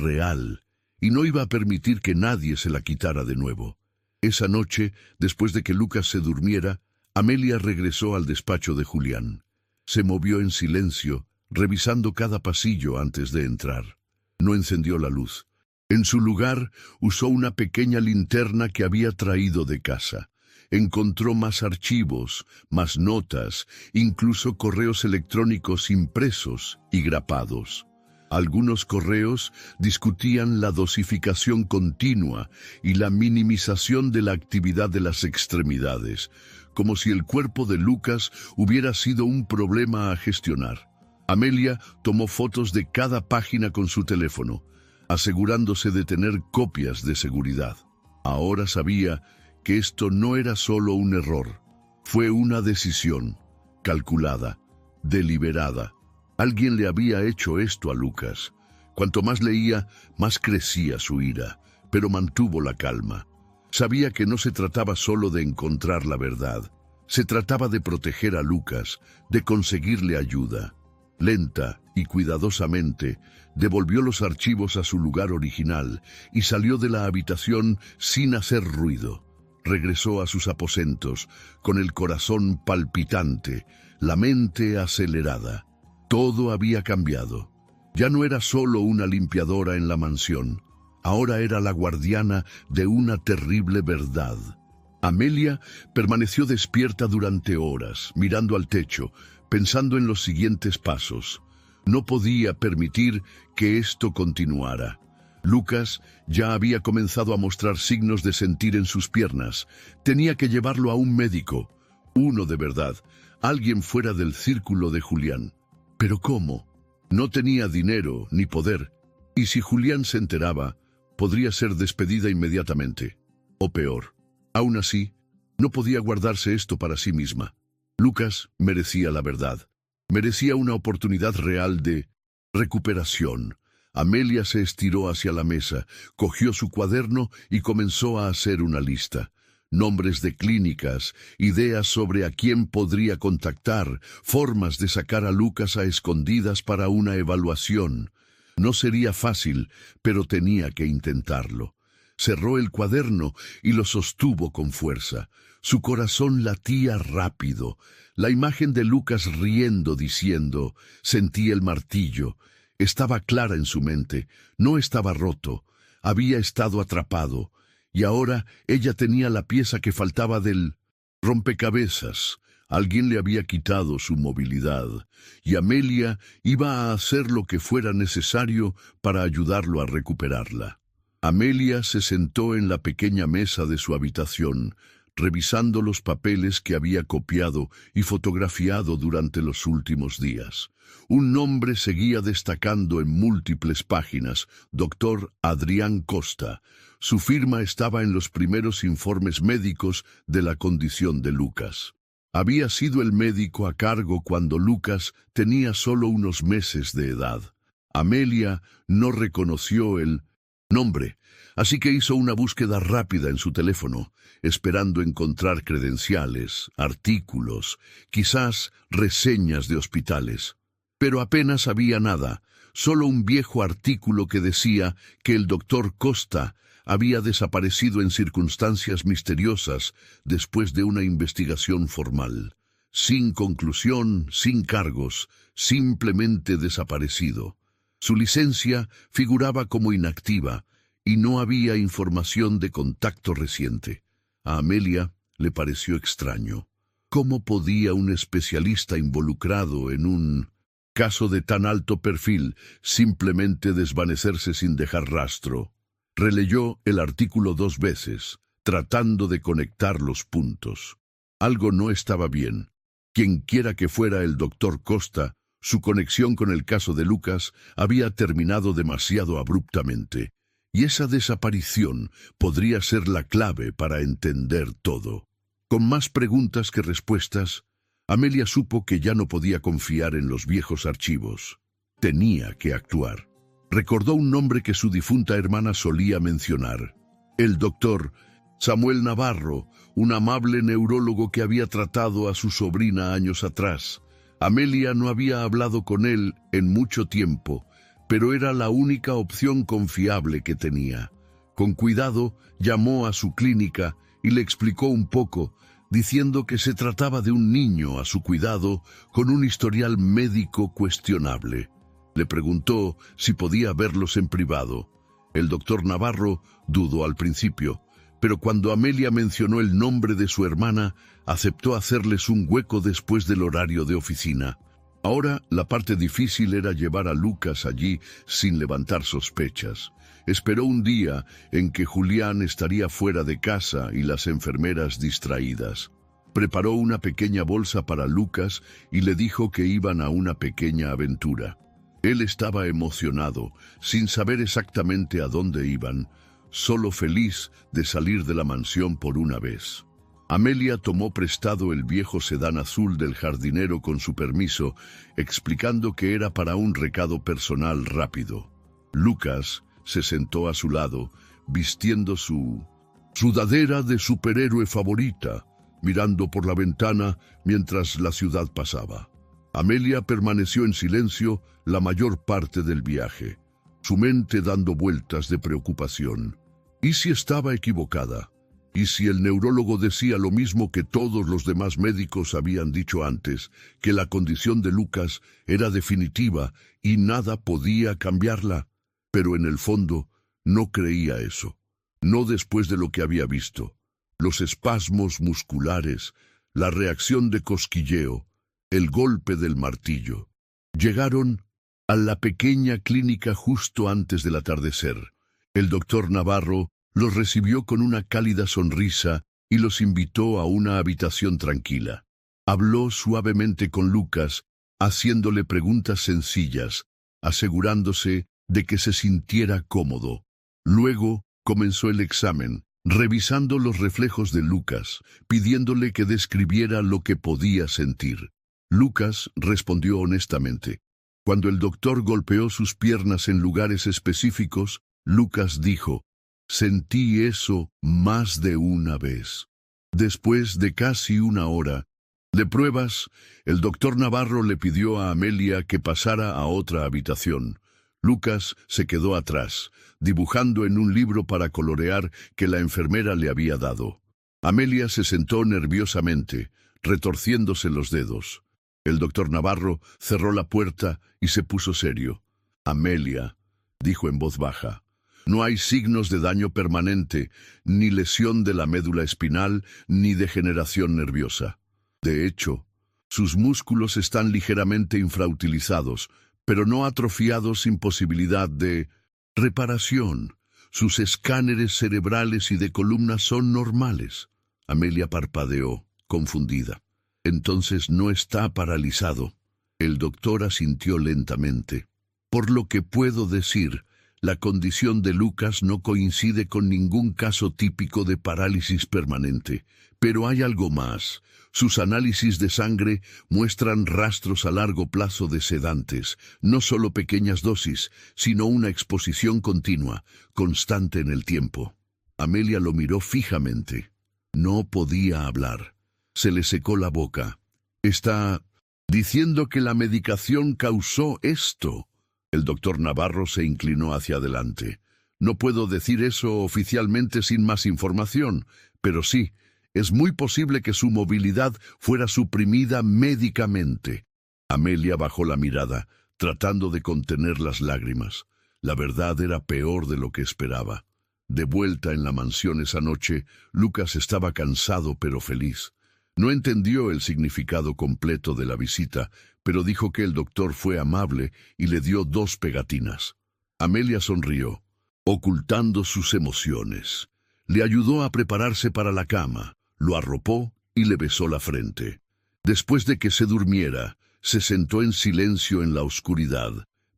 real, y no iba a permitir que nadie se la quitara de nuevo. Esa noche, después de que Lucas se durmiera, Amelia regresó al despacho de Julián. Se movió en silencio, revisando cada pasillo antes de entrar. No encendió la luz. En su lugar, usó una pequeña linterna que había traído de casa. Encontró más archivos, más notas, incluso correos electrónicos impresos y grapados. Algunos correos discutían la dosificación continua y la minimización de la actividad de las extremidades, como si el cuerpo de Lucas hubiera sido un problema a gestionar. Amelia tomó fotos de cada página con su teléfono, asegurándose de tener copias de seguridad. Ahora sabía que esto no era solo un error, fue una decisión, calculada, deliberada. Alguien le había hecho esto a Lucas. Cuanto más leía, más crecía su ira, pero mantuvo la calma. Sabía que no se trataba solo de encontrar la verdad. Se trataba de proteger a Lucas, de conseguirle ayuda. Lenta y cuidadosamente, devolvió los archivos a su lugar original y salió de la habitación sin hacer ruido. Regresó a sus aposentos, con el corazón palpitante, la mente acelerada. Todo había cambiado. Ya no era solo una limpiadora en la mansión. Ahora era la guardiana de una terrible verdad. Amelia permaneció despierta durante horas, mirando al techo, pensando en los siguientes pasos. No podía permitir que esto continuara. Lucas ya había comenzado a mostrar signos de sentir en sus piernas. Tenía que llevarlo a un médico, uno de verdad, alguien fuera del círculo de Julián. ¿Pero cómo? No tenía dinero ni poder, y si Julián se enteraba, podría ser despedida inmediatamente. O peor. Aún así, no podía guardarse esto para sí misma. Lucas merecía la verdad. Merecía una oportunidad real de recuperación. Amelia se estiró hacia la mesa, cogió su cuaderno y comenzó a hacer una lista. Nombres de clínicas, ideas sobre a quién podría contactar, formas de sacar a Lucas a escondidas para una evaluación. No sería fácil, pero tenía que intentarlo. Cerró el cuaderno y lo sostuvo con fuerza. Su corazón latía rápido. La imagen de Lucas riendo, diciendo, «Sentí el martillo». Estaba clara en su mente. No estaba roto. Había estado atrapado. y ahora ella tenía la pieza que faltaba del rompecabezas. Alguien le había quitado su movilidad, y Amelia iba a hacer lo que fuera necesario para ayudarlo a recuperarla. Amelia se sentó en la pequeña mesa de su habitación, revisando los papeles que había copiado y fotografiado durante los últimos días. Un nombre seguía destacando en múltiples páginas: Dr. Adrián Costa. Su firma estaba en los primeros informes médicos de la condición de Lucas. Había sido el médico a cargo cuando Lucas tenía solo unos meses de edad. Amelia no reconoció el nombre, así que hizo una búsqueda rápida en su teléfono, esperando encontrar credenciales, artículos, quizás reseñas de hospitales. Pero apenas había nada, solo un viejo artículo que decía que el doctor Costa había desaparecido en circunstancias misteriosas después de una investigación formal. Sin conclusión, sin cargos, simplemente desaparecido. Su licencia figuraba como inactiva y no había información de contacto reciente. A Amelia le pareció extraño. ¿Cómo podía un especialista involucrado en un caso de tan alto perfil simplemente desvanecerse sin dejar rastro? Releyó el artículo 2 veces, tratando de conectar los puntos. Algo no estaba bien. Quienquiera que fuera el doctor Costa, su conexión con el caso de Lucas había terminado demasiado abruptamente, y esa desaparición podría ser la clave para entender todo. Con más preguntas que respuestas, Amelia supo que ya no podía confiar en los viejos archivos. Tenía que actuar. Recordó un nombre que su difunta hermana solía mencionar: el doctor Samuel Navarro, un amable neurólogo que había tratado a su sobrina años atrás. Amelia no había hablado con él en mucho tiempo, pero era la única opción confiable que tenía. Con cuidado, llamó a su clínica y le explicó un poco, diciendo que se trataba de un niño a su cuidado con un historial médico cuestionable. Le preguntó si podía verlos en privado. El doctor Navarro dudó al principio, pero cuando Amelia mencionó el nombre de su hermana, aceptó hacerles un hueco después del horario de oficina. Ahora la parte difícil era llevar a Lucas allí sin levantar sospechas. Esperó un día en que Julián estaría fuera de casa y las enfermeras distraídas. Preparó una pequeña bolsa para Lucas y le dijo que iban a una pequeña aventura. Él estaba emocionado, sin saber exactamente a dónde iban, solo feliz de salir de la mansión por una vez. Amelia tomó prestado el viejo sedán azul del jardinero con su permiso, explicando que era para un recado personal rápido. Lucas se sentó a su lado, vistiendo su sudadera de superhéroe favorita, mirando por la ventana mientras la ciudad pasaba. Amelia permaneció en silencio la mayor parte del viaje, su mente dando vueltas de preocupación. ¿Y si estaba equivocada? ¿Y si el neurólogo decía lo mismo que todos los demás médicos habían dicho antes, que la condición de Lucas era definitiva y nada podía cambiarla? Pero en el fondo no creía eso. No después de lo que había visto. Los espasmos musculares, la reacción de cosquilleo, el golpe del martillo. Llegaron a la pequeña clínica justo antes del atardecer. El doctor Navarro los recibió con una cálida sonrisa y los invitó a una habitación tranquila. Habló suavemente con Lucas, haciéndole preguntas sencillas, asegurándose de que se sintiera cómodo. Luego comenzó el examen, revisando los reflejos de Lucas, pidiéndole que describiera lo que podía sentir. Lucas respondió honestamente. Cuando el doctor golpeó sus piernas en lugares específicos, Lucas dijo: «Sentí eso más de una vez». Después de casi una hora de pruebas, el doctor Navarro le pidió a Amelia que pasara a otra habitación. Lucas se quedó atrás, dibujando en un libro para colorear que la enfermera le había dado. Amelia se sentó nerviosamente, retorciéndose los dedos. El doctor Navarro cerró la puerta y se puso serio. «Amelia», dijo en voz baja, No hay signos de daño permanente, ni lesión de la médula espinal, ni degeneración nerviosa. De hecho, sus músculos están ligeramente infrautilizados, pero no atrofiados sin posibilidad de reparación. Sus escáneres cerebrales y de columna son normales. Amelia parpadeó, confundida. Entonces no está paralizado. El doctor asintió lentamente. Por lo que puedo decir, la condición de Lucas no coincide con ningún caso típico de parálisis permanente. Pero hay algo más. Sus análisis de sangre muestran rastros a largo plazo de sedantes, no solo pequeñas dosis, sino una exposición continua, constante en el tiempo. Amelia lo miró fijamente. No podía hablar. Se le secó la boca. «¿Está diciendo que la medicación causó esto?» El doctor Navarro se inclinó hacia adelante. «No puedo decir eso oficialmente sin más información, pero sí, es muy posible que su movilidad fuera suprimida médicamente». Amelia bajó la mirada, tratando de contener las lágrimas. La verdad era peor de lo que esperaba. De vuelta en la mansión esa noche, Lucas estaba cansado pero feliz. No entendió el significado completo de la visita, pero dijo que el doctor fue amable y le dio 2 pegatinas. Amelia sonrió, ocultando sus emociones. Le ayudó a prepararse para la cama, lo arropó y le besó la frente. Después de que se durmiera, se sentó en silencio en la oscuridad,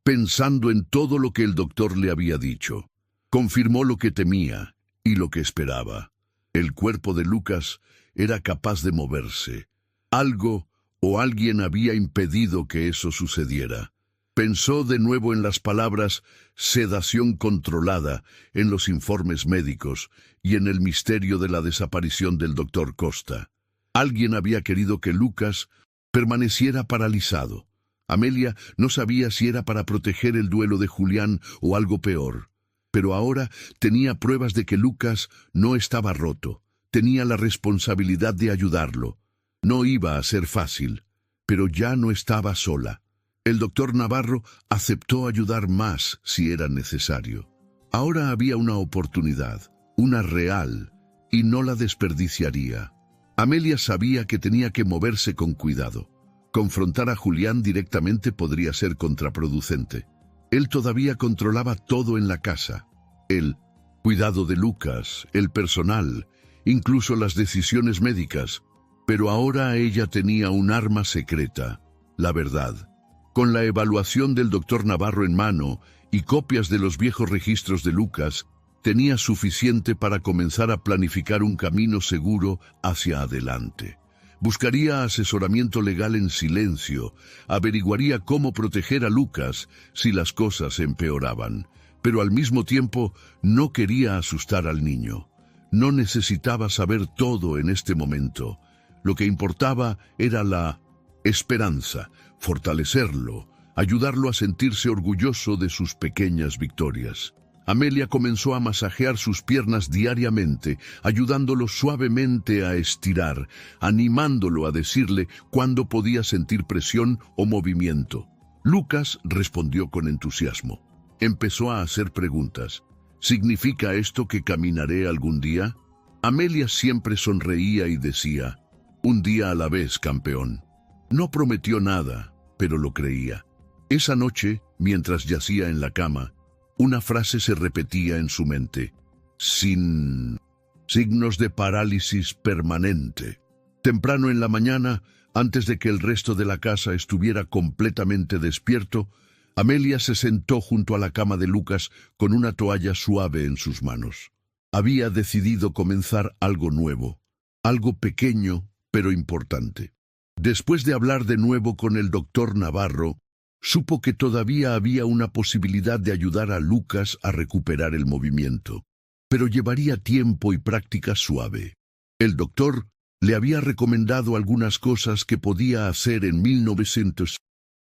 pensando en todo lo que el doctor le había dicho. Confirmó lo que temía y lo que esperaba. El cuerpo de Lucas era capaz de moverse. Algo o alguien había impedido que eso sucediera. Pensó de nuevo en las palabras sedación controlada en los informes médicos y en el misterio de la desaparición del doctor Costa. Alguien había querido que Lucas permaneciera paralizado. Amelia no sabía si era para proteger el duelo de Julián o algo peor. Pero ahora tenía pruebas de que Lucas no estaba roto. Tenía la responsabilidad de ayudarlo. No iba a ser fácil, pero ya no estaba sola. El doctor Navarro aceptó ayudar más si era necesario. Ahora había una oportunidad, una real, y no la desperdiciaría. Amelia sabía que tenía que moverse con cuidado. Confrontar a Julián directamente podría ser contraproducente. Él todavía controlaba todo en la casa. El cuidado de Lucas, el personal, incluso las decisiones médicas. Pero ahora ella tenía un arma secreta, la verdad. Con la evaluación del doctor Navarro en mano y copias de los viejos registros de Lucas, tenía suficiente para comenzar a planificar un camino seguro hacia adelante. Buscaría asesoramiento legal en silencio, averiguaría cómo proteger a Lucas si las cosas empeoraban, pero al mismo tiempo no quería asustar al niño. No necesitaba saber todo en este momento. Lo que importaba era la esperanza, fortalecerlo, ayudarlo a sentirse orgulloso de sus pequeñas victorias. Amelia comenzó a masajear sus piernas diariamente, ayudándolo suavemente a estirar, animándolo a decirle cuándo podía sentir presión o movimiento. Lucas respondió con entusiasmo. Empezó a hacer preguntas. ¿Significa esto que caminaré algún día? Amelia siempre sonreía y decía, un día a la vez, campeón. No prometió nada, pero lo creía. Esa noche, mientras yacía en la cama, una frase se repetía en su mente. Sin signos de parálisis permanente. Temprano en la mañana, antes de que el resto de la casa estuviera completamente despierto, Amelia se sentó junto a la cama de Lucas con una toalla suave en sus manos. Había decidido comenzar algo nuevo, algo pequeño pero importante. Después de hablar de nuevo con el doctor Navarro, supo que todavía había una posibilidad de ayudar a Lucas a recuperar el movimiento, pero llevaría tiempo y práctica suave. El doctor le había recomendado algunas cosas que podía hacer en 1900.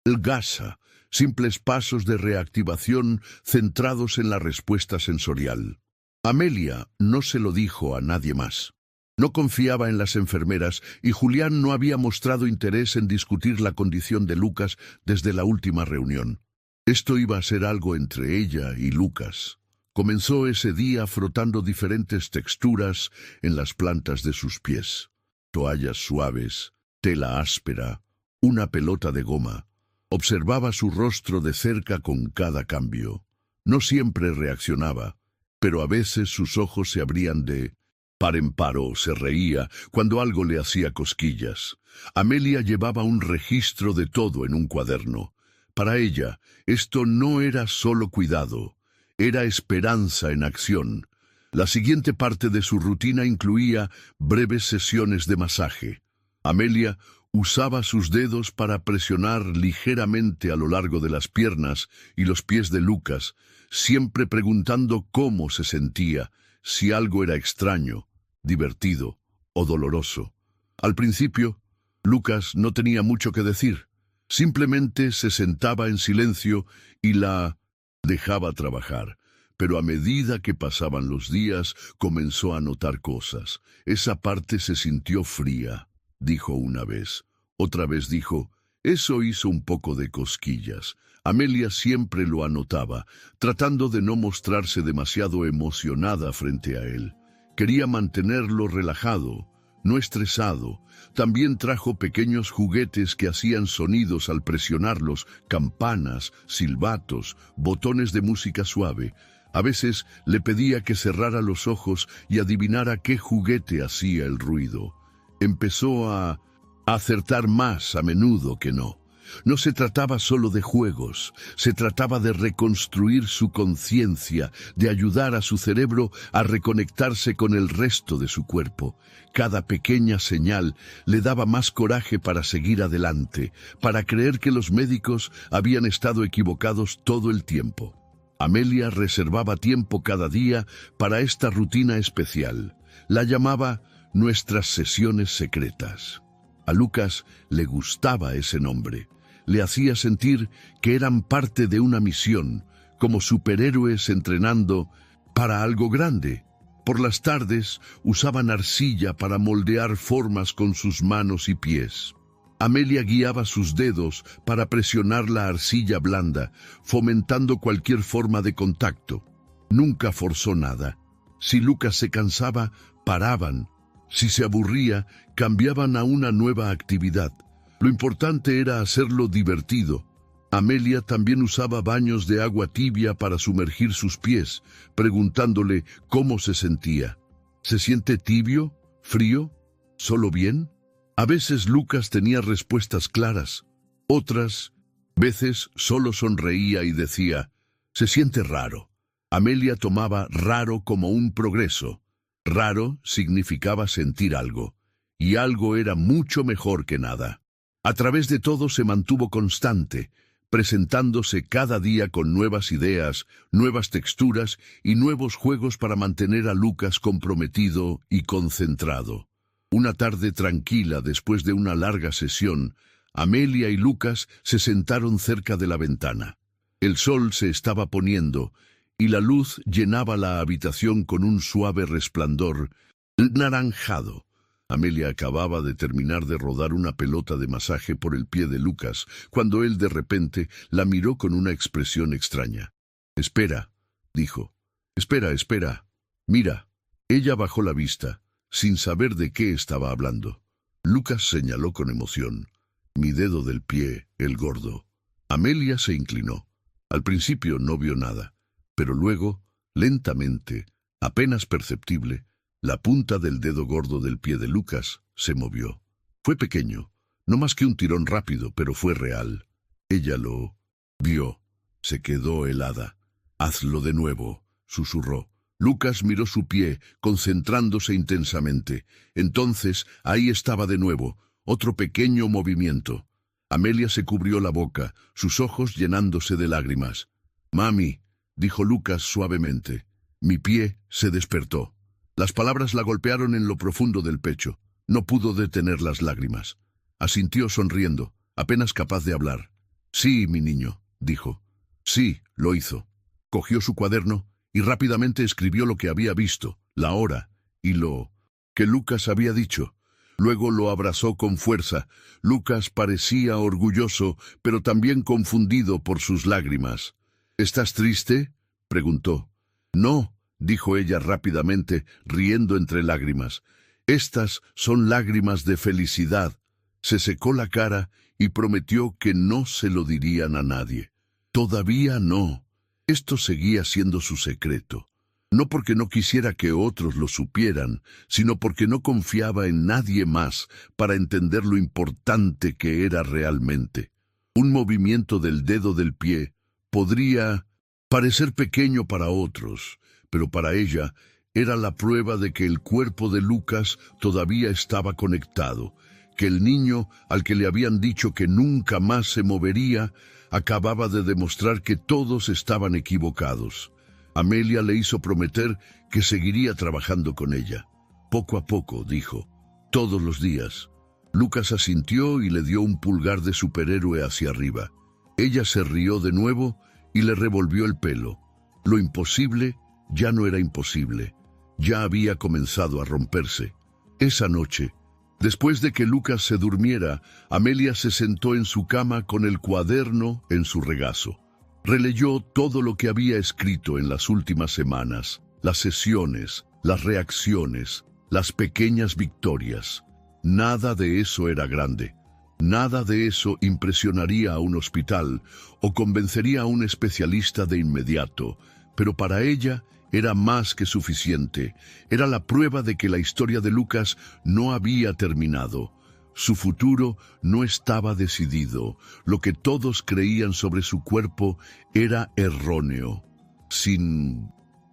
El GASA, simples pasos de reactivación centrados en la respuesta sensorial. Amelia no se lo dijo a nadie más. No confiaba en las enfermeras y Julián no había mostrado interés en discutir la condición de Lucas desde la última reunión. Esto iba a ser algo entre ella y Lucas. Comenzó ese día frotando diferentes texturas en las plantas de sus pies. Toallas suaves, tela áspera, una pelota de goma. Observaba su rostro de cerca con cada cambio. No siempre reaccionaba, pero a veces sus ojos se abrían de par en par o se reía cuando algo le hacía cosquillas. Amelia llevaba un registro de todo en un cuaderno. Para ella, esto no era solo cuidado, era esperanza en acción. La siguiente parte de su rutina incluía breves sesiones de masaje. Amelia usaba sus dedos para presionar ligeramente a lo largo de las piernas y los pies de Lucas, siempre preguntando cómo se sentía, si algo era extraño, divertido o doloroso. Al principio, Lucas no tenía mucho que decir. Simplemente se sentaba en silencio y la dejaba trabajar. Pero a medida que pasaban los días, comenzó a notar cosas. Esa parte se sintió fría, dijo una vez. Otra vez dijo, eso hizo un poco de cosquillas. Amelia siempre lo anotaba, tratando de no mostrarse demasiado emocionada frente a él. Quería mantenerlo relajado, no estresado. También trajo pequeños juguetes que hacían sonidos al presionarlos, campanas, silbatos, botones de música suave. A veces le pedía que cerrara los ojos y adivinara qué juguete hacía el ruido. Empezó a acertar más a menudo que no. No se trataba solo de juegos, se trataba de reconstruir su conciencia, de ayudar a su cerebro a reconectarse con el resto de su cuerpo. Cada pequeña señal le daba más coraje para seguir adelante, para creer que los médicos habían estado equivocados todo el tiempo. Amelia reservaba tiempo cada día para esta rutina especial. La llamaba nuestras sesiones secretas. A Lucas le gustaba ese nombre. Le hacía sentir que eran parte de una misión, como superhéroes entrenando para algo grande. Por las tardes usaban arcilla para moldear formas con sus manos y pies. Amelia guiaba sus dedos para presionar la arcilla blanda, fomentando cualquier forma de contacto. Nunca forzó nada. Si Lucas se cansaba, paraban. Si se aburría, cambiaban a una nueva actividad. Lo importante era hacerlo divertido. Amelia también usaba baños de agua tibia para sumergir sus pies, preguntándole cómo se sentía. ¿Se siente tibio? ¿Frío? ¿Solo bien? A veces Lucas tenía respuestas claras. Otras veces solo sonreía y decía, «Se siente raro». Amelia tomaba raro como un progreso. Raro significaba sentir algo, y algo era mucho mejor que nada. A través de todo se mantuvo constante, presentándose cada día con nuevas ideas, nuevas texturas y nuevos juegos para mantener a Lucas comprometido y concentrado. Una tarde tranquila después de una larga sesión, Amelia y Lucas se sentaron cerca de la ventana. El sol se estaba poniendo y la luz llenaba la habitación con un suave resplandor naranjado. Amelia acababa de terminar de rodar una pelota de masaje por el pie de Lucas, cuando él de repente la miró con una expresión extraña. «Espera», dijo. «Espera, espera. Mira». Ella bajó la vista, sin saber de qué estaba hablando. Lucas señaló con emoción. «Mi dedo del pie, el gordo». Amelia se inclinó. Al principio no vio nada, pero luego, lentamente, apenas perceptible, la punta del dedo gordo del pie de Lucas se movió. Fue pequeño, no más que un tirón rápido, pero fue real. Ella lo vio. Se quedó helada. «Hazlo de nuevo», susurró. Lucas miró su pie, concentrándose intensamente. Entonces, ahí estaba de nuevo, otro pequeño movimiento. Amelia se cubrió la boca, sus ojos llenándose de lágrimas. «Mami», dijo Lucas suavemente. «Mi pie se despertó». Las palabras la golpearon en lo profundo del pecho. No pudo detener las lágrimas. Asintió sonriendo, apenas capaz de hablar. «Sí, mi niño», dijo. «Sí», lo hizo. Cogió su cuaderno y rápidamente escribió lo que había visto, la hora y lo que Lucas había dicho. Luego lo abrazó con fuerza. Lucas parecía orgulloso, pero también confundido por sus lágrimas. «¿Estás triste?», preguntó. No, dijo ella rápidamente, riendo entre lágrimas. Estas son lágrimas de felicidad. Se secó la cara y prometió que no se lo dirían a nadie. Todavía no. Esto seguía siendo su secreto. No porque no quisiera que otros lo supieran, sino porque no confiaba en nadie más para entender lo importante que era realmente. Un movimiento del dedo del pie podría parecer pequeño para otros, pero para ella era la prueba de que el cuerpo de Lucas todavía estaba conectado, que el niño al que le habían dicho que nunca más se movería, acababa de demostrar que todos estaban equivocados. Amelia le hizo prometer que seguiría trabajando con ella. Poco a poco, dijo, todos los días. Lucas asintió y le dio un pulgar de superhéroe hacia arriba. Ella se rió de nuevo y le revolvió el pelo. Lo imposible ya no era imposible. Ya había comenzado a romperse. Esa noche, después de que Lucas se durmiera, Amelia se sentó en su cama con el cuaderno en su regazo. Releyó todo lo que había escrito en las últimas semanas, las sesiones, las reacciones, las pequeñas victorias. Nada de eso era grande. Nada de eso impresionaría a un hospital o convencería a un especialista de inmediato, pero para ella era más que suficiente. Era la prueba de que la historia de Lucas no había terminado. Su futuro no estaba decidido. Lo que todos creían sobre su cuerpo era erróneo. Sin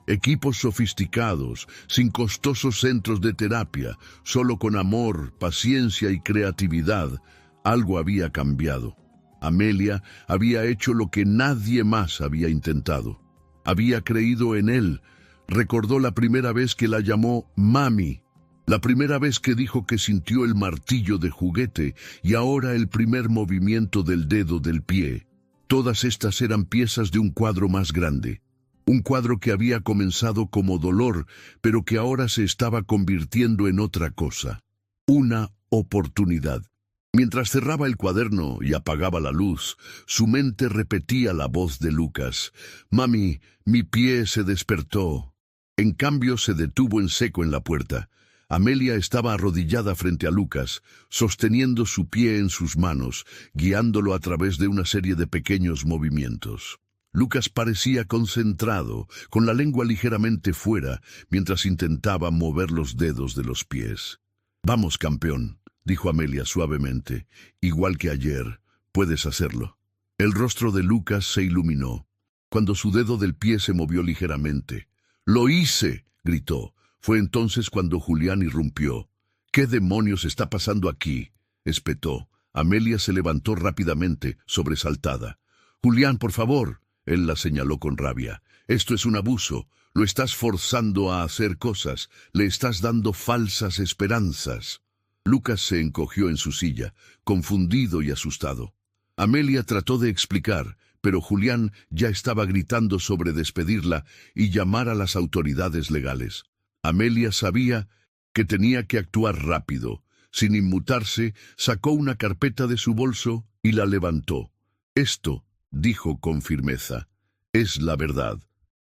equipos sofisticados, sin costosos centros de terapia, solo con amor, paciencia y creatividad, algo había cambiado. Amelia había hecho lo que nadie más había intentado. Había creído en él. Recordó la primera vez que la llamó Mami. La primera vez que dijo que sintió el martillo de juguete y ahora el primer movimiento del dedo del pie. Todas estas eran piezas de un cuadro más grande. Un cuadro que había comenzado como dolor, pero que ahora se estaba convirtiendo en otra cosa. Una oportunidad. Mientras cerraba el cuaderno y apagaba la luz, su mente repetía la voz de Lucas. «Mami, mi pie se despertó». En cambio se detuvo en seco en la puerta. Amelia estaba arrodillada frente a Lucas, sosteniendo su pie en sus manos, guiándolo a través de una serie de pequeños movimientos. Lucas parecía concentrado, con la lengua ligeramente fuera, mientras intentaba mover los dedos de los pies. «Vamos, campeón», dijo Amelia suavemente. «Igual que ayer, puedes hacerlo». El rostro de Lucas se iluminó, cuando su dedo del pie se movió ligeramente. «¡Lo hice!», gritó. Fue entonces cuando Julián irrumpió. «¿Qué demonios está pasando aquí?», espetó. Amelia se levantó rápidamente, sobresaltada. «Julián, por favor», él la señaló con rabia. «Esto es un abuso. Lo estás forzando a hacer cosas. Le estás dando falsas esperanzas». Lucas se encogió en su silla, confundido y asustado. Amelia trató de explicar, pero Julián ya estaba gritando sobre despedirla y llamar a las autoridades legales. Amelia sabía que tenía que actuar rápido. Sin inmutarse, sacó una carpeta de su bolso y la levantó. «Esto», dijo con firmeza, «es la verdad».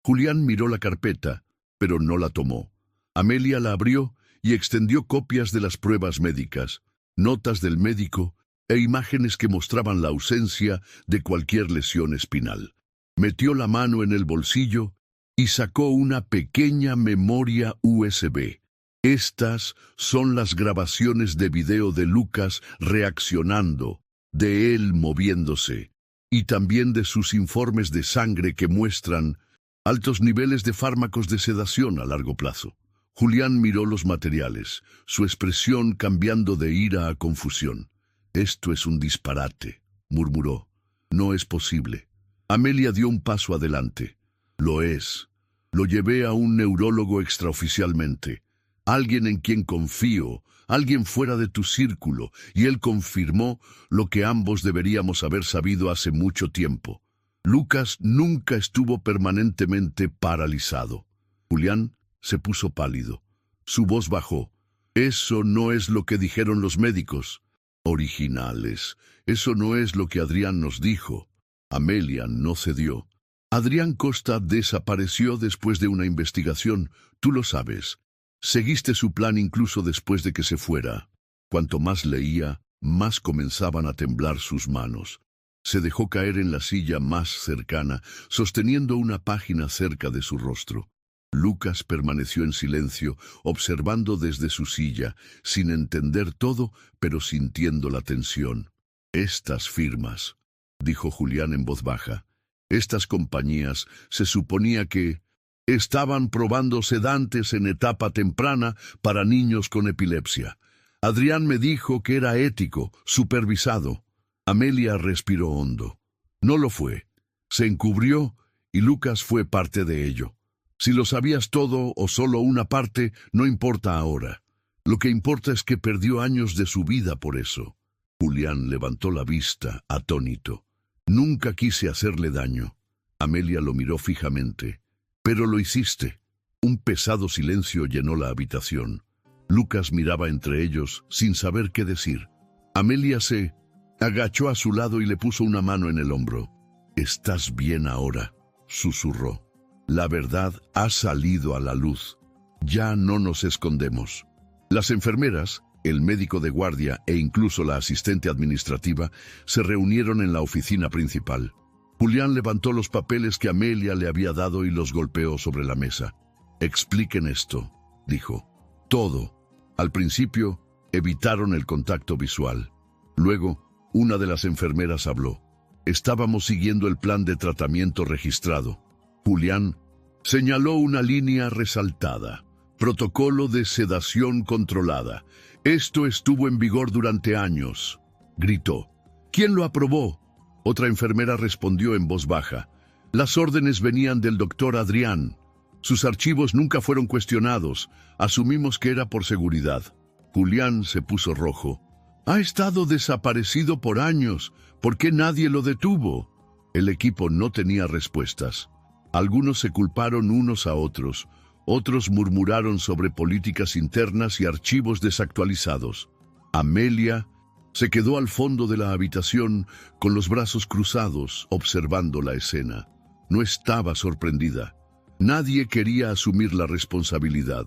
Julián miró la carpeta, pero no la tomó. Amelia la abrió y extendió copias de las pruebas médicas, notas del médico e imágenes que mostraban la ausencia de cualquier lesión espinal. Metió la mano en el bolsillo y sacó una pequeña memoria USB. Estas son las grabaciones de video de Lucas reaccionando, de él moviéndose, y también de sus informes de sangre que muestran altos niveles de fármacos de sedación a largo plazo. Julián miró los materiales, su expresión cambiando de ira a confusión. «Esto es un disparate», murmuró. «No es posible». Amelia dio un paso adelante. «Lo es. Lo llevé a un neurólogo extraoficialmente, alguien en quien confío, alguien fuera de tu círculo, y él confirmó lo que ambos deberíamos haber sabido hace mucho tiempo. Lucas nunca estuvo permanentemente paralizado». Julián se puso pálido. Su voz bajó. «Eso no es lo que dijeron los médicos». «Originales. Eso no es lo que Adrián nos dijo». Amelia no cedió. Adrián Costa desapareció después de una investigación, tú lo sabes. Seguiste su plan incluso después de que se fuera. Cuanto más leía, más comenzaban a temblar sus manos. Se dejó caer en la silla más cercana, sosteniendo una página cerca de su rostro. Lucas permaneció en silencio, observando desde su silla, sin entender todo, pero sintiendo la tensión. Estas firmas, dijo Julián en voz baja. Estas compañías se suponía que estaban probando sedantes en etapa temprana para niños con epilepsia. Adrián me dijo que era ético, supervisado. Amelia respiró hondo. No lo fue. Se encubrió y Lucas fue parte de ello. Si lo sabías todo o solo una parte, no importa ahora. Lo que importa es que perdió años de su vida por eso. Julián levantó la vista, atónito. Nunca quise hacerle daño. Amelia lo miró fijamente. Pero lo hiciste. Un pesado silencio llenó la habitación. Lucas miraba entre ellos, sin saber qué decir. Amelia se agachó a su lado y le puso una mano en el hombro. «¿Estás bien ahora?», susurró. «La verdad ha salido a la luz. Ya no nos escondemos». Las enfermeras, el médico de guardia e incluso la asistente administrativa se reunieron en la oficina principal. Julián levantó los papeles que Amelia le había dado y los golpeó sobre la mesa. «Expliquen esto», dijo. «Todo». Al principio, evitaron el contacto visual. Luego, una de las enfermeras habló. Estábamos siguiendo el plan de tratamiento registrado. Julián señaló una línea resaltada. Protocolo de sedación controlada. Esto estuvo en vigor durante años. Gritó. ¿Quién lo aprobó? Otra enfermera respondió en voz baja. Las órdenes venían del doctor Adrián. Sus archivos nunca fueron cuestionados. Asumimos que era por seguridad. Julián se puso rojo. Ha estado desaparecido por años. ¿Por qué nadie lo detuvo? El equipo no tenía respuestas. Algunos se culparon unos a otros. Otros murmuraron sobre políticas internas y archivos desactualizados. Amelia se quedó al fondo de la habitación con los brazos cruzados, observando la escena. No estaba sorprendida. Nadie quería asumir la responsabilidad.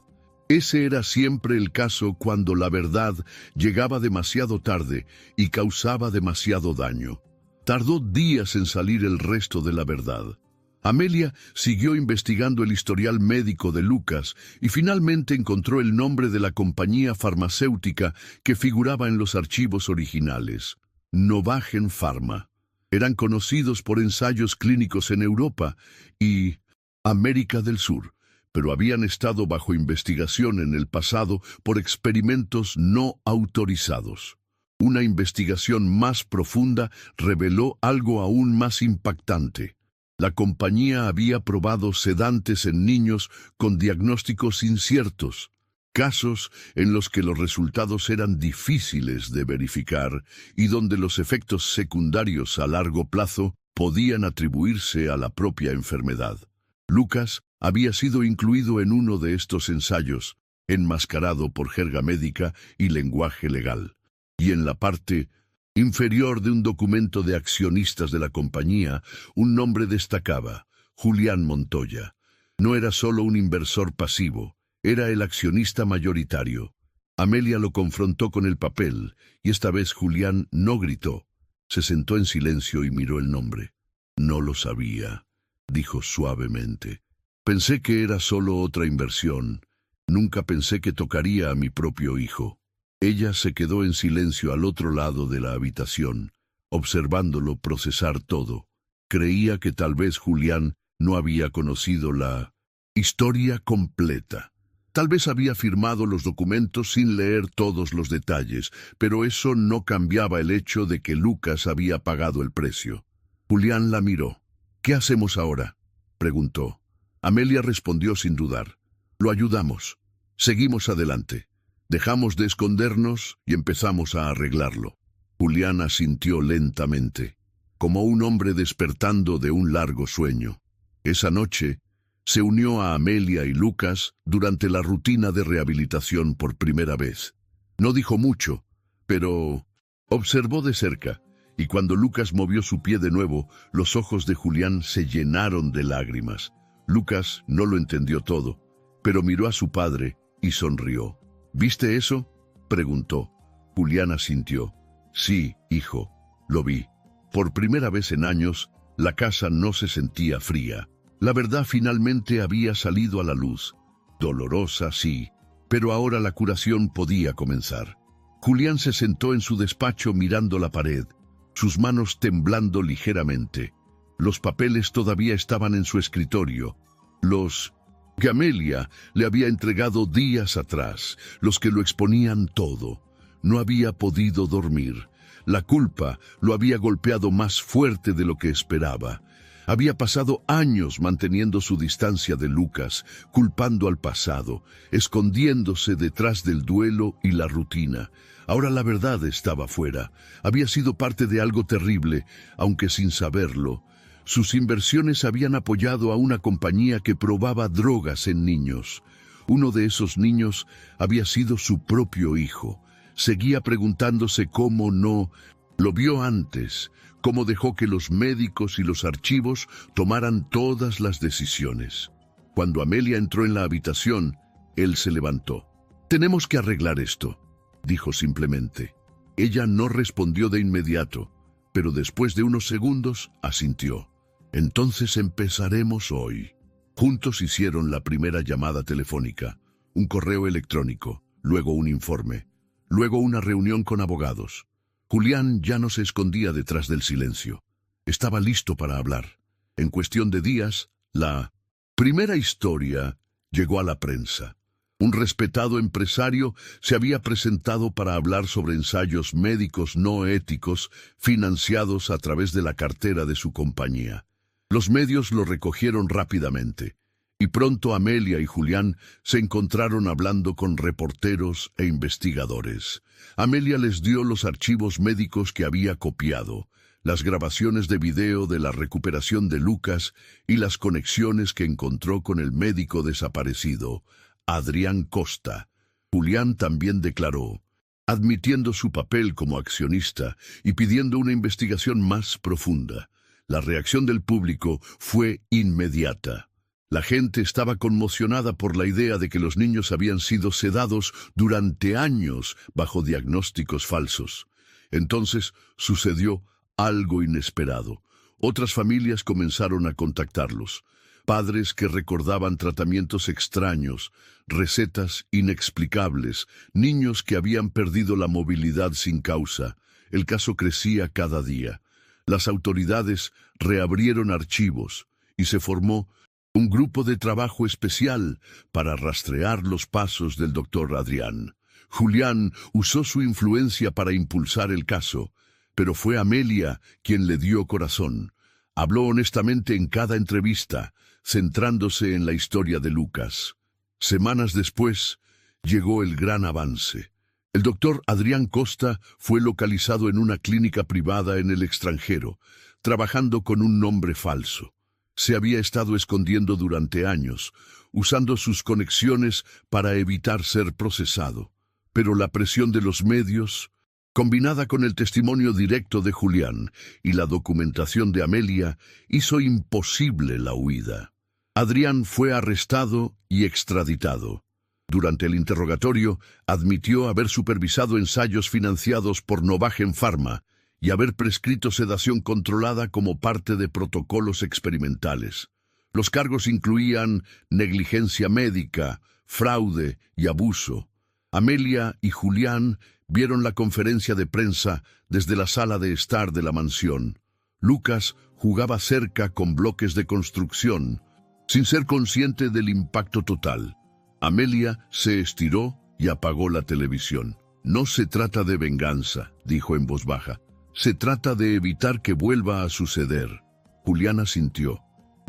Ese era siempre el caso cuando la verdad llegaba demasiado tarde y causaba demasiado daño. Tardó días en salir el resto de la verdad. Amelia siguió investigando el historial médico de Lucas y finalmente encontró el nombre de la compañía farmacéutica que figuraba en los archivos originales. Novagen Pharma. Eran conocidos por ensayos clínicos en Europa y América del Sur, pero habían estado bajo investigación en el pasado por experimentos no autorizados. Una investigación más profunda reveló algo aún más impactante. La compañía había probado sedantes en niños con diagnósticos inciertos, casos en los que los resultados eran difíciles de verificar y donde los efectos secundarios a largo plazo podían atribuirse a la propia enfermedad. Lucas había sido incluido en uno de estos ensayos, enmascarado por jerga médica y lenguaje legal. Y en la parte inferior de un documento de accionistas de la compañía, un nombre destacaba: Julián Montoya. No era solo un inversor pasivo, era el accionista mayoritario. Amelia lo confrontó con el papel, y esta vez Julián no gritó. Se sentó en silencio y miró el nombre. «No lo sabía», dijo suavemente. «Pensé que era solo otra inversión. Nunca pensé que tocaría a mi propio hijo». Ella se quedó en silencio al otro lado de la habitación, observándolo procesar todo. Creía que tal vez Julián no había conocido la historia completa. Tal vez había firmado los documentos sin leer todos los detalles, pero eso no cambiaba el hecho de que Lucas había pagado el precio. Julián la miró. «¿Qué hacemos ahora?», preguntó. Amelia respondió sin dudar. «Lo ayudamos. Seguimos adelante. Dejamos de escondernos y empezamos a arreglarlo». Julián asintió lentamente, como un hombre despertando de un largo sueño. Esa noche se unió a Amelia y Lucas durante la rutina de rehabilitación por primera vez. No dijo mucho, pero observó de cerca y cuando Lucas movió su pie de nuevo, los ojos de Julián se llenaron de lágrimas. Lucas no lo entendió todo, pero miró a su padre y sonrió. ¿Viste eso?, preguntó. Julián asintió. Sí, hijo, lo vi. Por primera vez en años, la casa no se sentía fría. La verdad finalmente había salido a la luz. Dolorosa, sí, pero ahora la curación podía comenzar. Julián se sentó en su despacho mirando la pared, sus manos temblando ligeramente. Los papeles todavía estaban en su escritorio. Los que Amelia le había entregado días atrás, los que lo exponían todo. No había podido dormir. La culpa lo había golpeado más fuerte de lo que esperaba. Había pasado años manteniendo su distancia de Lucas, culpando al pasado, escondiéndose detrás del duelo y la rutina. Ahora la verdad estaba fuera. Había sido parte de algo terrible, aunque sin saberlo. Sus inversiones habían apoyado a una compañía que probaba drogas en niños. Uno de esos niños había sido su propio hijo. Seguía preguntándose cómo no lo vio antes, cómo dejó que los médicos y los archivos tomaran todas las decisiones. Cuando Amelia entró en la habitación, él se levantó. «Tenemos que arreglar esto», dijo simplemente. Ella no respondió de inmediato, pero después de unos segundos asintió. «Entonces empezaremos hoy». Juntos hicieron la primera llamada telefónica, un correo electrónico, luego un informe, luego una reunión con abogados. Julián ya no se escondía detrás del silencio. Estaba listo para hablar. En cuestión de días, la primera historia llegó a la prensa. Un respetado empresario se había presentado para hablar sobre ensayos médicos no éticos financiados a través de la cartera de su compañía. Los medios lo recogieron rápidamente, y pronto Amelia y Julián se encontraron hablando con reporteros e investigadores. Amelia les dio los archivos médicos que había copiado, las grabaciones de video de la recuperación de Lucas y las conexiones que encontró con el médico desaparecido, Adrián Costa. Julián también declaró, admitiendo su papel como accionista y pidiendo una investigación más profunda. La reacción del público fue inmediata. La gente estaba conmocionada por la idea de que los niños habían sido sedados durante años bajo diagnósticos falsos. Entonces sucedió algo inesperado. Otras familias comenzaron a contactarlos. Padres que recordaban tratamientos extraños, recetas inexplicables, niños que habían perdido la movilidad sin causa. El caso crecía cada día. Las autoridades reabrieron archivos y se formó un grupo de trabajo especial para rastrear los pasos del doctor Adrián. Julián usó su influencia para impulsar el caso, pero fue Amelia quien le dio corazón. Habló honestamente en cada entrevista, centrándose en la historia de Lucas. Semanas después, llegó el gran avance. El doctor Adrián Costa fue localizado en una clínica privada en el extranjero, trabajando con un nombre falso. Se había estado escondiendo durante años, usando sus conexiones para evitar ser procesado. Pero la presión de los medios, combinada con el testimonio directo de Julián y la documentación de Amelia, hizo imposible la huida. Adrián fue arrestado y extraditado. Durante el interrogatorio, admitió haber supervisado ensayos financiados por Novagen Pharma y haber prescrito sedación controlada como parte de protocolos experimentales. Los cargos incluían negligencia médica, fraude y abuso. Amelia y Julián vieron la conferencia de prensa desde la sala de estar de la mansión. Lucas jugaba cerca con bloques de construcción, sin ser consciente del impacto total. Amelia se estiró y apagó la televisión. «No se trata de venganza», dijo en voz baja. «Se trata de evitar que vuelva a suceder». Julián asintió.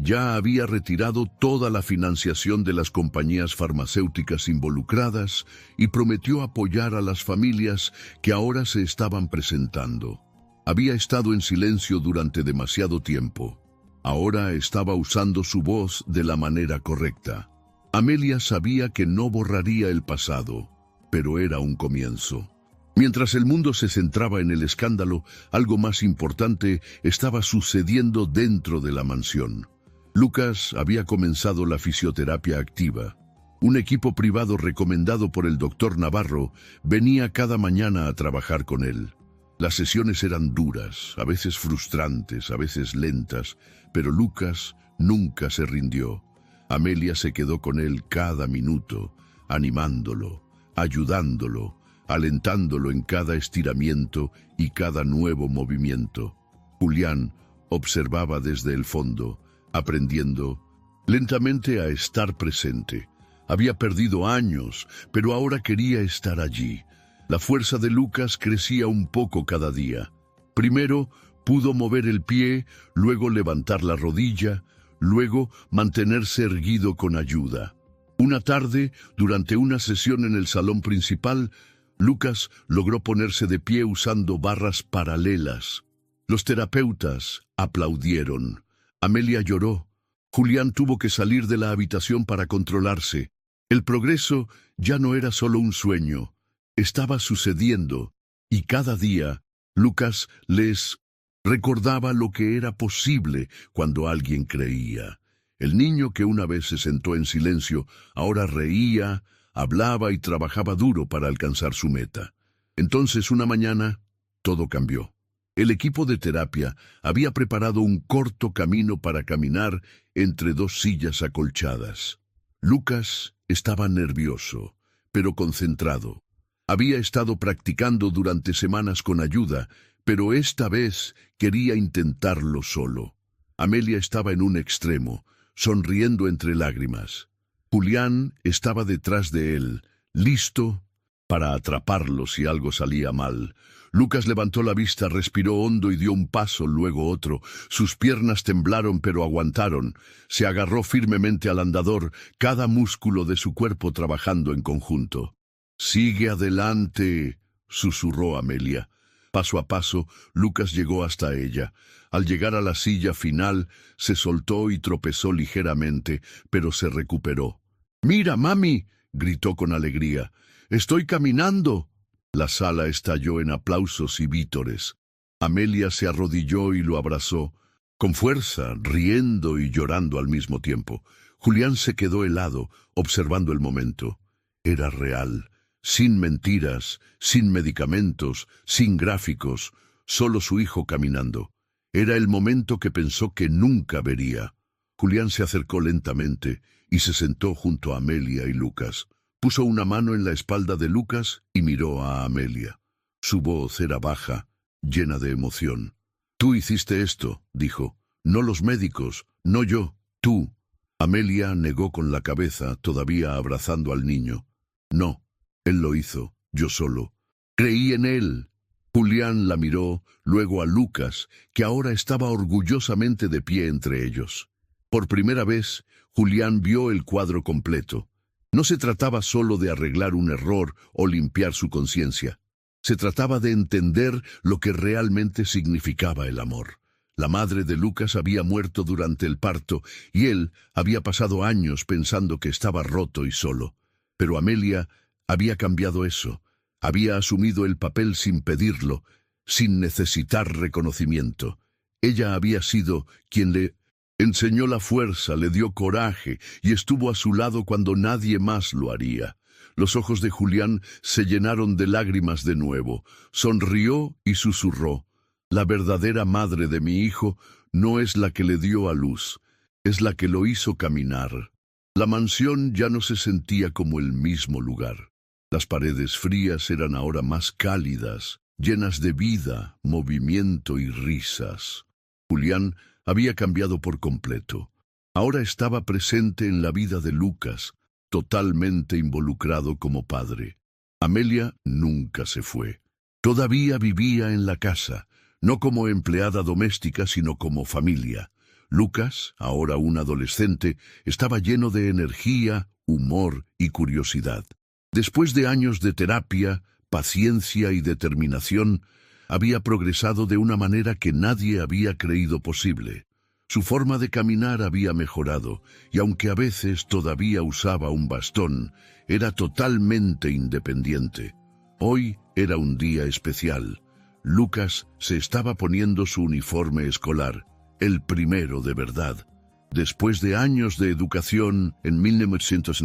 Ya había retirado toda la financiación de las compañías farmacéuticas involucradas y prometió apoyar a las familias que ahora se estaban presentando. Había estado en silencio durante demasiado tiempo. Ahora estaba usando su voz de la manera correcta. Amelia sabía que no borraría el pasado, pero era un comienzo. Mientras el mundo se centraba en el escándalo, algo más importante estaba sucediendo dentro de la mansión. Lucas había comenzado la fisioterapia activa. Un equipo privado recomendado por el doctor Navarro venía cada mañana a trabajar con él. Las sesiones eran duras, a veces frustrantes, a veces lentas, pero Lucas nunca se rindió. Amelia se quedó con él cada minuto, animándolo, ayudándolo, alentándolo en cada estiramiento y cada nuevo movimiento. Julián observaba desde el fondo, aprendiendo lentamente a estar presente. Había perdido años, pero ahora quería estar allí. La fuerza de Lucas crecía un poco cada día. Primero pudo mover el pie, luego levantar la rodilla, luego mantenerse erguido con ayuda. Una tarde, durante una sesión en el salón principal, Lucas logró ponerse de pie usando barras paralelas. Los terapeutas aplaudieron. Amelia lloró. Julián tuvo que salir de la habitación para controlarse. El progreso ya no era solo un sueño, estaba sucediendo, y cada día Lucas les recordaba lo que era posible cuando alguien creía. El niño que una vez se sentó en silencio, ahora reía, hablaba y trabajaba duro para alcanzar su meta. Entonces, una mañana, todo cambió. El equipo de terapia había preparado un corto camino para caminar entre dos sillas acolchadas. Lucas estaba nervioso, pero concentrado. Había estado practicando durante semanas con ayuda, pero esta vez quería intentarlo solo. Amelia estaba en un extremo, sonriendo entre lágrimas. Julián estaba detrás de él, listo para atraparlo si algo salía mal. Lucas levantó la vista, respiró hondo y dio un paso, luego otro. Sus piernas temblaron pero aguantaron. Se agarró firmemente al andador, cada músculo de su cuerpo trabajando en conjunto. «Sigue adelante», susurró Amelia. Paso a paso, Lucas llegó hasta ella. Al llegar a la silla final, se soltó y tropezó ligeramente, pero se recuperó. «¡Mira, mami!», gritó con alegría. «¡Estoy caminando!». La sala estalló en aplausos y vítores. Amelia se arrodilló y lo abrazó, con fuerza, riendo y llorando al mismo tiempo. Julián se quedó helado, observando el momento. Era real, sin mentiras, sin medicamentos, sin gráficos, solo su hijo caminando. Era el momento que pensó que nunca vería. Julián se acercó lentamente y se sentó junto a Amelia y Lucas. Puso una mano en la espalda de Lucas y miró a Amelia. Su voz era baja, llena de emoción. «Tú hiciste esto», dijo. «No los médicos, no yo, tú». Amelia negó con la cabeza, todavía abrazando al niño. «No, él lo hizo, yo solo. Creí en él». Julián la miró, luego a Lucas, que ahora estaba orgullosamente de pie entre ellos. Por primera vez, Julián vio el cuadro completo. No se trataba solo de arreglar un error o limpiar su conciencia. Se trataba de entender lo que realmente significaba el amor. La madre de Lucas había muerto durante el parto y él había pasado años pensando que estaba roto y solo. Pero Amelia había cambiado eso. Había asumido el papel sin pedirlo, sin necesitar reconocimiento. Ella había sido quien le enseñó la fuerza, le dio coraje y estuvo a su lado cuando nadie más lo haría. Los ojos de Julián se llenaron de lágrimas de nuevo. Sonrió y susurró: «La verdadera madre de mi hijo no es la que le dio a luz, es la que lo hizo caminar». La mansión ya no se sentía como el mismo lugar. Las paredes frías eran ahora más cálidas, llenas de vida, movimiento y risas. Julián había cambiado por completo. Ahora estaba presente en la vida de Lucas, totalmente involucrado como padre. Amelia nunca se fue. Todavía vivía en la casa, no como empleada doméstica, sino como familia. Lucas, ahora un adolescente, estaba lleno de energía, humor y curiosidad. Después de años de terapia, paciencia y determinación, había progresado de una manera que nadie había creído posible. Su forma de caminar había mejorado, y aunque a veces todavía usaba un bastón, era totalmente independiente. Hoy Era un día especial. Lucas se estaba poniendo su uniforme escolar, el primero de verdad. Después de años de educación en 1900,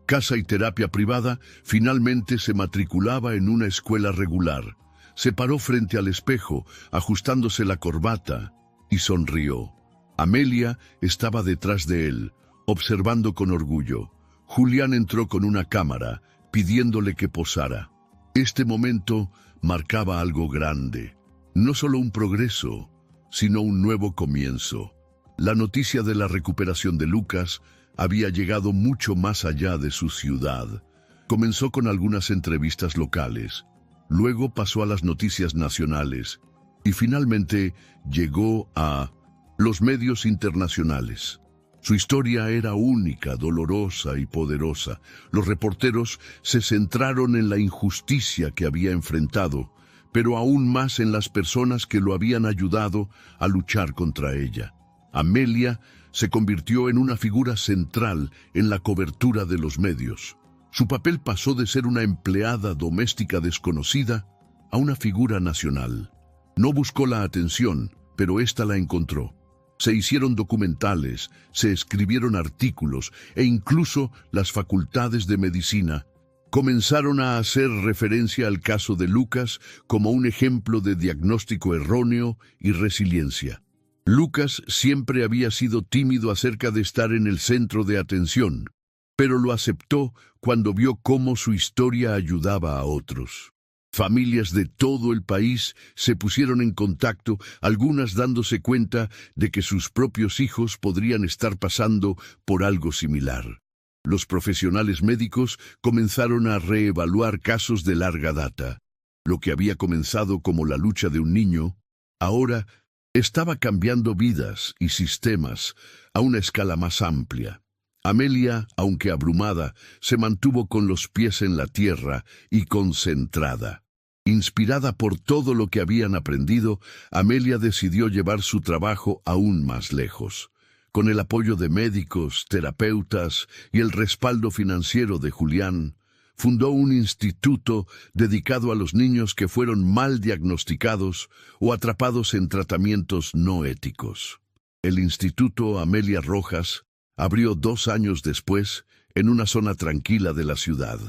casa y terapia privada, finalmente se matriculaba en una escuela regular. Se paró frente al espejo, ajustándose la corbata, y sonrió. Amelia estaba detrás de él, observando con orgullo. Julián entró con una cámara, pidiéndole que posara. Este momento marcaba algo grande. No solo un progreso, sino un nuevo comienzo. La noticia de la recuperación de Lucas había llegado mucho más allá de su ciudad. Comenzó con algunas entrevistas locales, luego pasó a las noticias nacionales y finalmente llegó a los medios internacionales. Su historia era única, dolorosa y poderosa. Los reporteros se centraron en la injusticia que había enfrentado, pero aún más en las personas que lo habían ayudado a luchar contra ella. Amelia se convirtió en una figura central en la cobertura de los medios. Su papel pasó de ser una empleada doméstica desconocida a una figura nacional. No buscó la atención, pero ésta la encontró. Se hicieron documentales, se escribieron artículos e incluso las facultades de medicina comenzaron a hacer referencia al caso de Lucas como un ejemplo de diagnóstico erróneo y resiliencia. Lucas siempre había sido tímido acerca de estar en el centro de atención, pero lo aceptó cuando vio cómo su historia ayudaba a otros. Familias de todo el país se pusieron en contacto, algunas dándose cuenta de que sus propios hijos podrían estar pasando por algo similar. Los profesionales médicos comenzaron a reevaluar casos de larga data. Lo que había comenzado como la lucha de un niño, ahora estaba cambiando vidas y sistemas a una escala más amplia. Amelia, aunque abrumada, se mantuvo con los pies en la tierra y concentrada. Inspirada por todo lo que habían aprendido, Amelia decidió llevar su trabajo aún más lejos. Con el apoyo de médicos, terapeutas y el respaldo financiero de Julián, fundó un instituto dedicado a los niños que fueron mal diagnosticados o atrapados en tratamientos no éticos. El Instituto Amelia Rojas abrió 2 años después en una zona tranquila de la ciudad.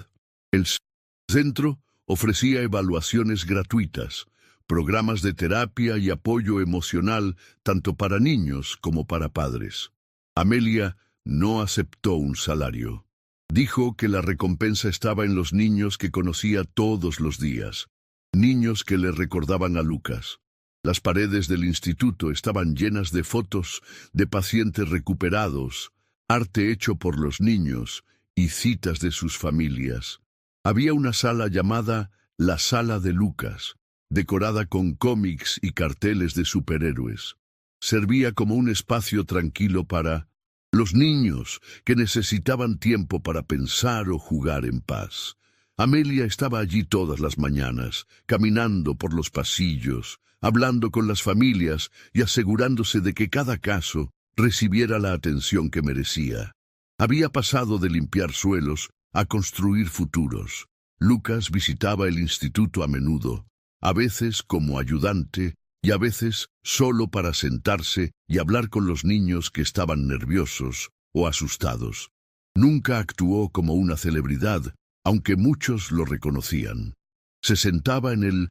El centro ofrecía evaluaciones gratuitas, programas de terapia y apoyo emocional tanto para niños como para padres. Amelia no aceptó un salario. Dijo que la recompensa estaba en los niños que conocía todos los días, niños que le recordaban a Lucas. Las paredes del instituto estaban llenas de fotos de pacientes recuperados, arte hecho por los niños y citas de sus familias. Había una sala llamada la Sala de Lucas, decorada con cómics y carteles de superhéroes. Servía como un espacio tranquilo para los niños que necesitaban tiempo para pensar o jugar en paz. Amelia estaba allí todas las mañanas, caminando por los pasillos, hablando con las familias y asegurándose de que cada caso recibiera la atención que merecía. Había pasado de limpiar suelos a construir futuros. Lucas visitaba el instituto a menudo, a veces como ayudante y a veces solo para sentarse y hablar con los niños que estaban nerviosos o asustados. Nunca actuó como una celebridad, aunque muchos lo reconocían. Se sentaba en el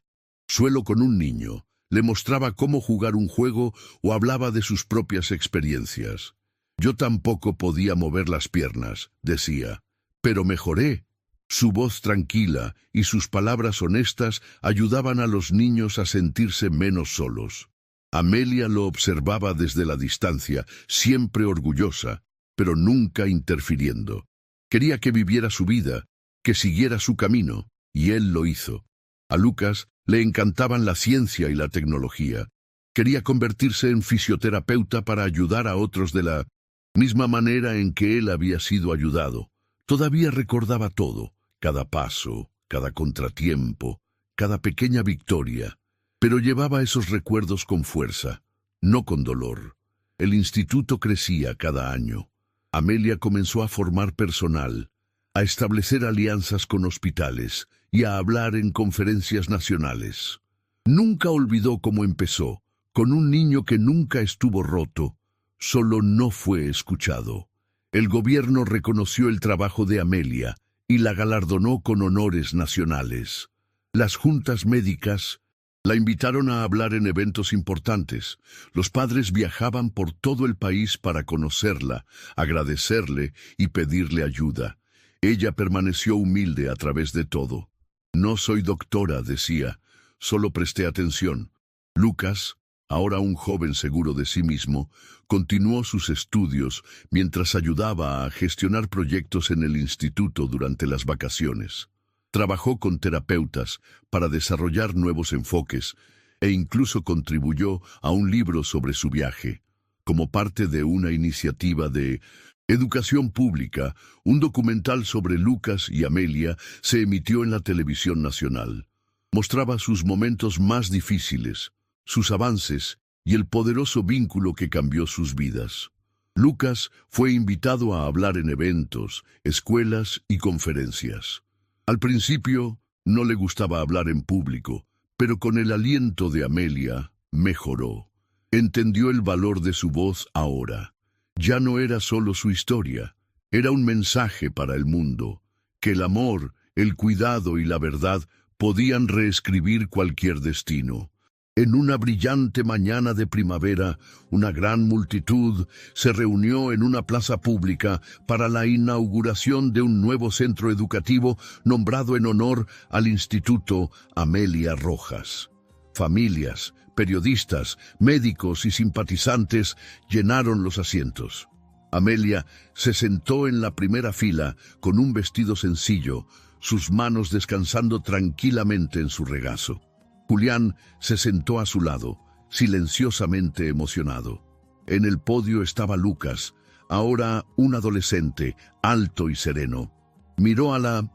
suelo con un niño, le mostraba cómo jugar un juego o hablaba de sus propias experiencias. Yo tampoco podía mover las piernas, decía, pero mejoré. Su voz tranquila y sus palabras honestas ayudaban a los niños a sentirse menos solos. Amelia lo observaba desde la distancia, siempre orgullosa, pero nunca interfiriendo. Quería que viviera su vida, que siguiera su camino, y él lo hizo. A Lucas le encantaban la ciencia y la tecnología. Quería convertirse en fisioterapeuta para ayudar a otros de la misma manera en que él había sido ayudado. Todavía recordaba todo, cada paso, cada contratiempo, cada pequeña victoria, pero llevaba esos recuerdos con fuerza, no con dolor. El instituto crecía cada año. Amelia comenzó a formar personal, a establecer alianzas con hospitales y a hablar en conferencias nacionales. Nunca olvidó cómo empezó, con un niño que nunca estuvo roto, solo no fue escuchado. El gobierno reconoció el trabajo de Amelia y la galardonó con honores nacionales. Las juntas médicas la invitaron a hablar en eventos importantes. Los padres viajaban por todo el país para conocerla, agradecerle y pedirle ayuda. Ella permaneció humilde a través de todo. No soy doctora, decía, solo presté atención. Lucas, ahora un joven seguro de sí mismo, continuó sus estudios mientras ayudaba a gestionar proyectos en el instituto durante las vacaciones. Trabajó con terapeutas para desarrollar nuevos enfoques e incluso contribuyó a un libro sobre su viaje. Como parte de una iniciativa de educación pública, un documental sobre Lucas y Amelia se emitió en la televisión nacional. Mostraba sus momentos más difíciles, sus avances y el poderoso vínculo que cambió sus vidas. Lucas fue invitado a hablar en eventos, escuelas y conferencias. Al principio no le gustaba hablar en público, pero con el aliento de Amelia mejoró. Entendió el valor de su voz ahora. Ya no era solo su historia, era un mensaje para el mundo, que el amor, el cuidado y la verdad podían reescribir cualquier destino. En una brillante mañana de primavera, una gran multitud se reunió en una plaza pública para la inauguración de un nuevo centro educativo nombrado en honor al Instituto Amelia Rojas. Familias, periodistas, médicos y simpatizantes llenaron los asientos. Amelia se sentó en la primera fila con un vestido sencillo, sus manos descansando tranquilamente en su regazo. Julián se sentó a su lado, silenciosamente emocionado. En el podio estaba Lucas, ahora un adolescente, alto y sereno. Miró a la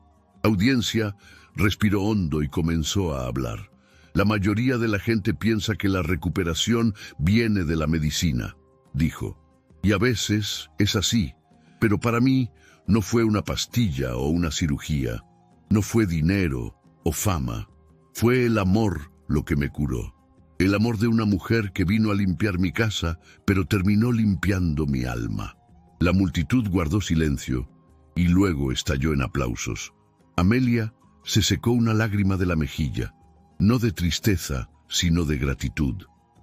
audiencia, respiró hondo y comenzó a hablar. La mayoría de la gente piensa que la recuperación viene de la medicina, dijo. Y a veces es así, pero para mí no fue una pastilla o una cirugía, no fue dinero o fama. Fue el amor lo que me curó. El amor de una mujer que vino a limpiar mi casa, pero terminó limpiando mi alma. La multitud guardó silencio y luego estalló en aplausos. Amelia se secó una lágrima de la mejilla, no de tristeza, sino de gratitud.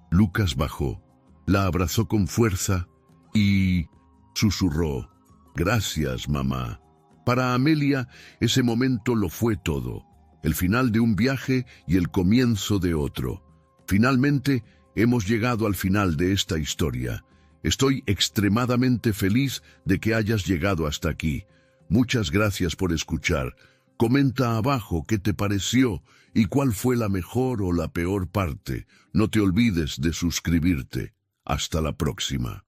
Lucas bajó, la abrazó con fuerza y susurró: «Gracias, mamá». Para Amelia, ese momento lo fue todo. El final de un viaje y el comienzo de otro. Finalmente, hemos llegado al final de esta historia. Estoy extremadamente feliz de que hayas llegado hasta aquí. Muchas gracias por escuchar. Comenta abajo qué te pareció y cuál fue la mejor o la peor parte. No te olvides de suscribirte. Hasta la próxima.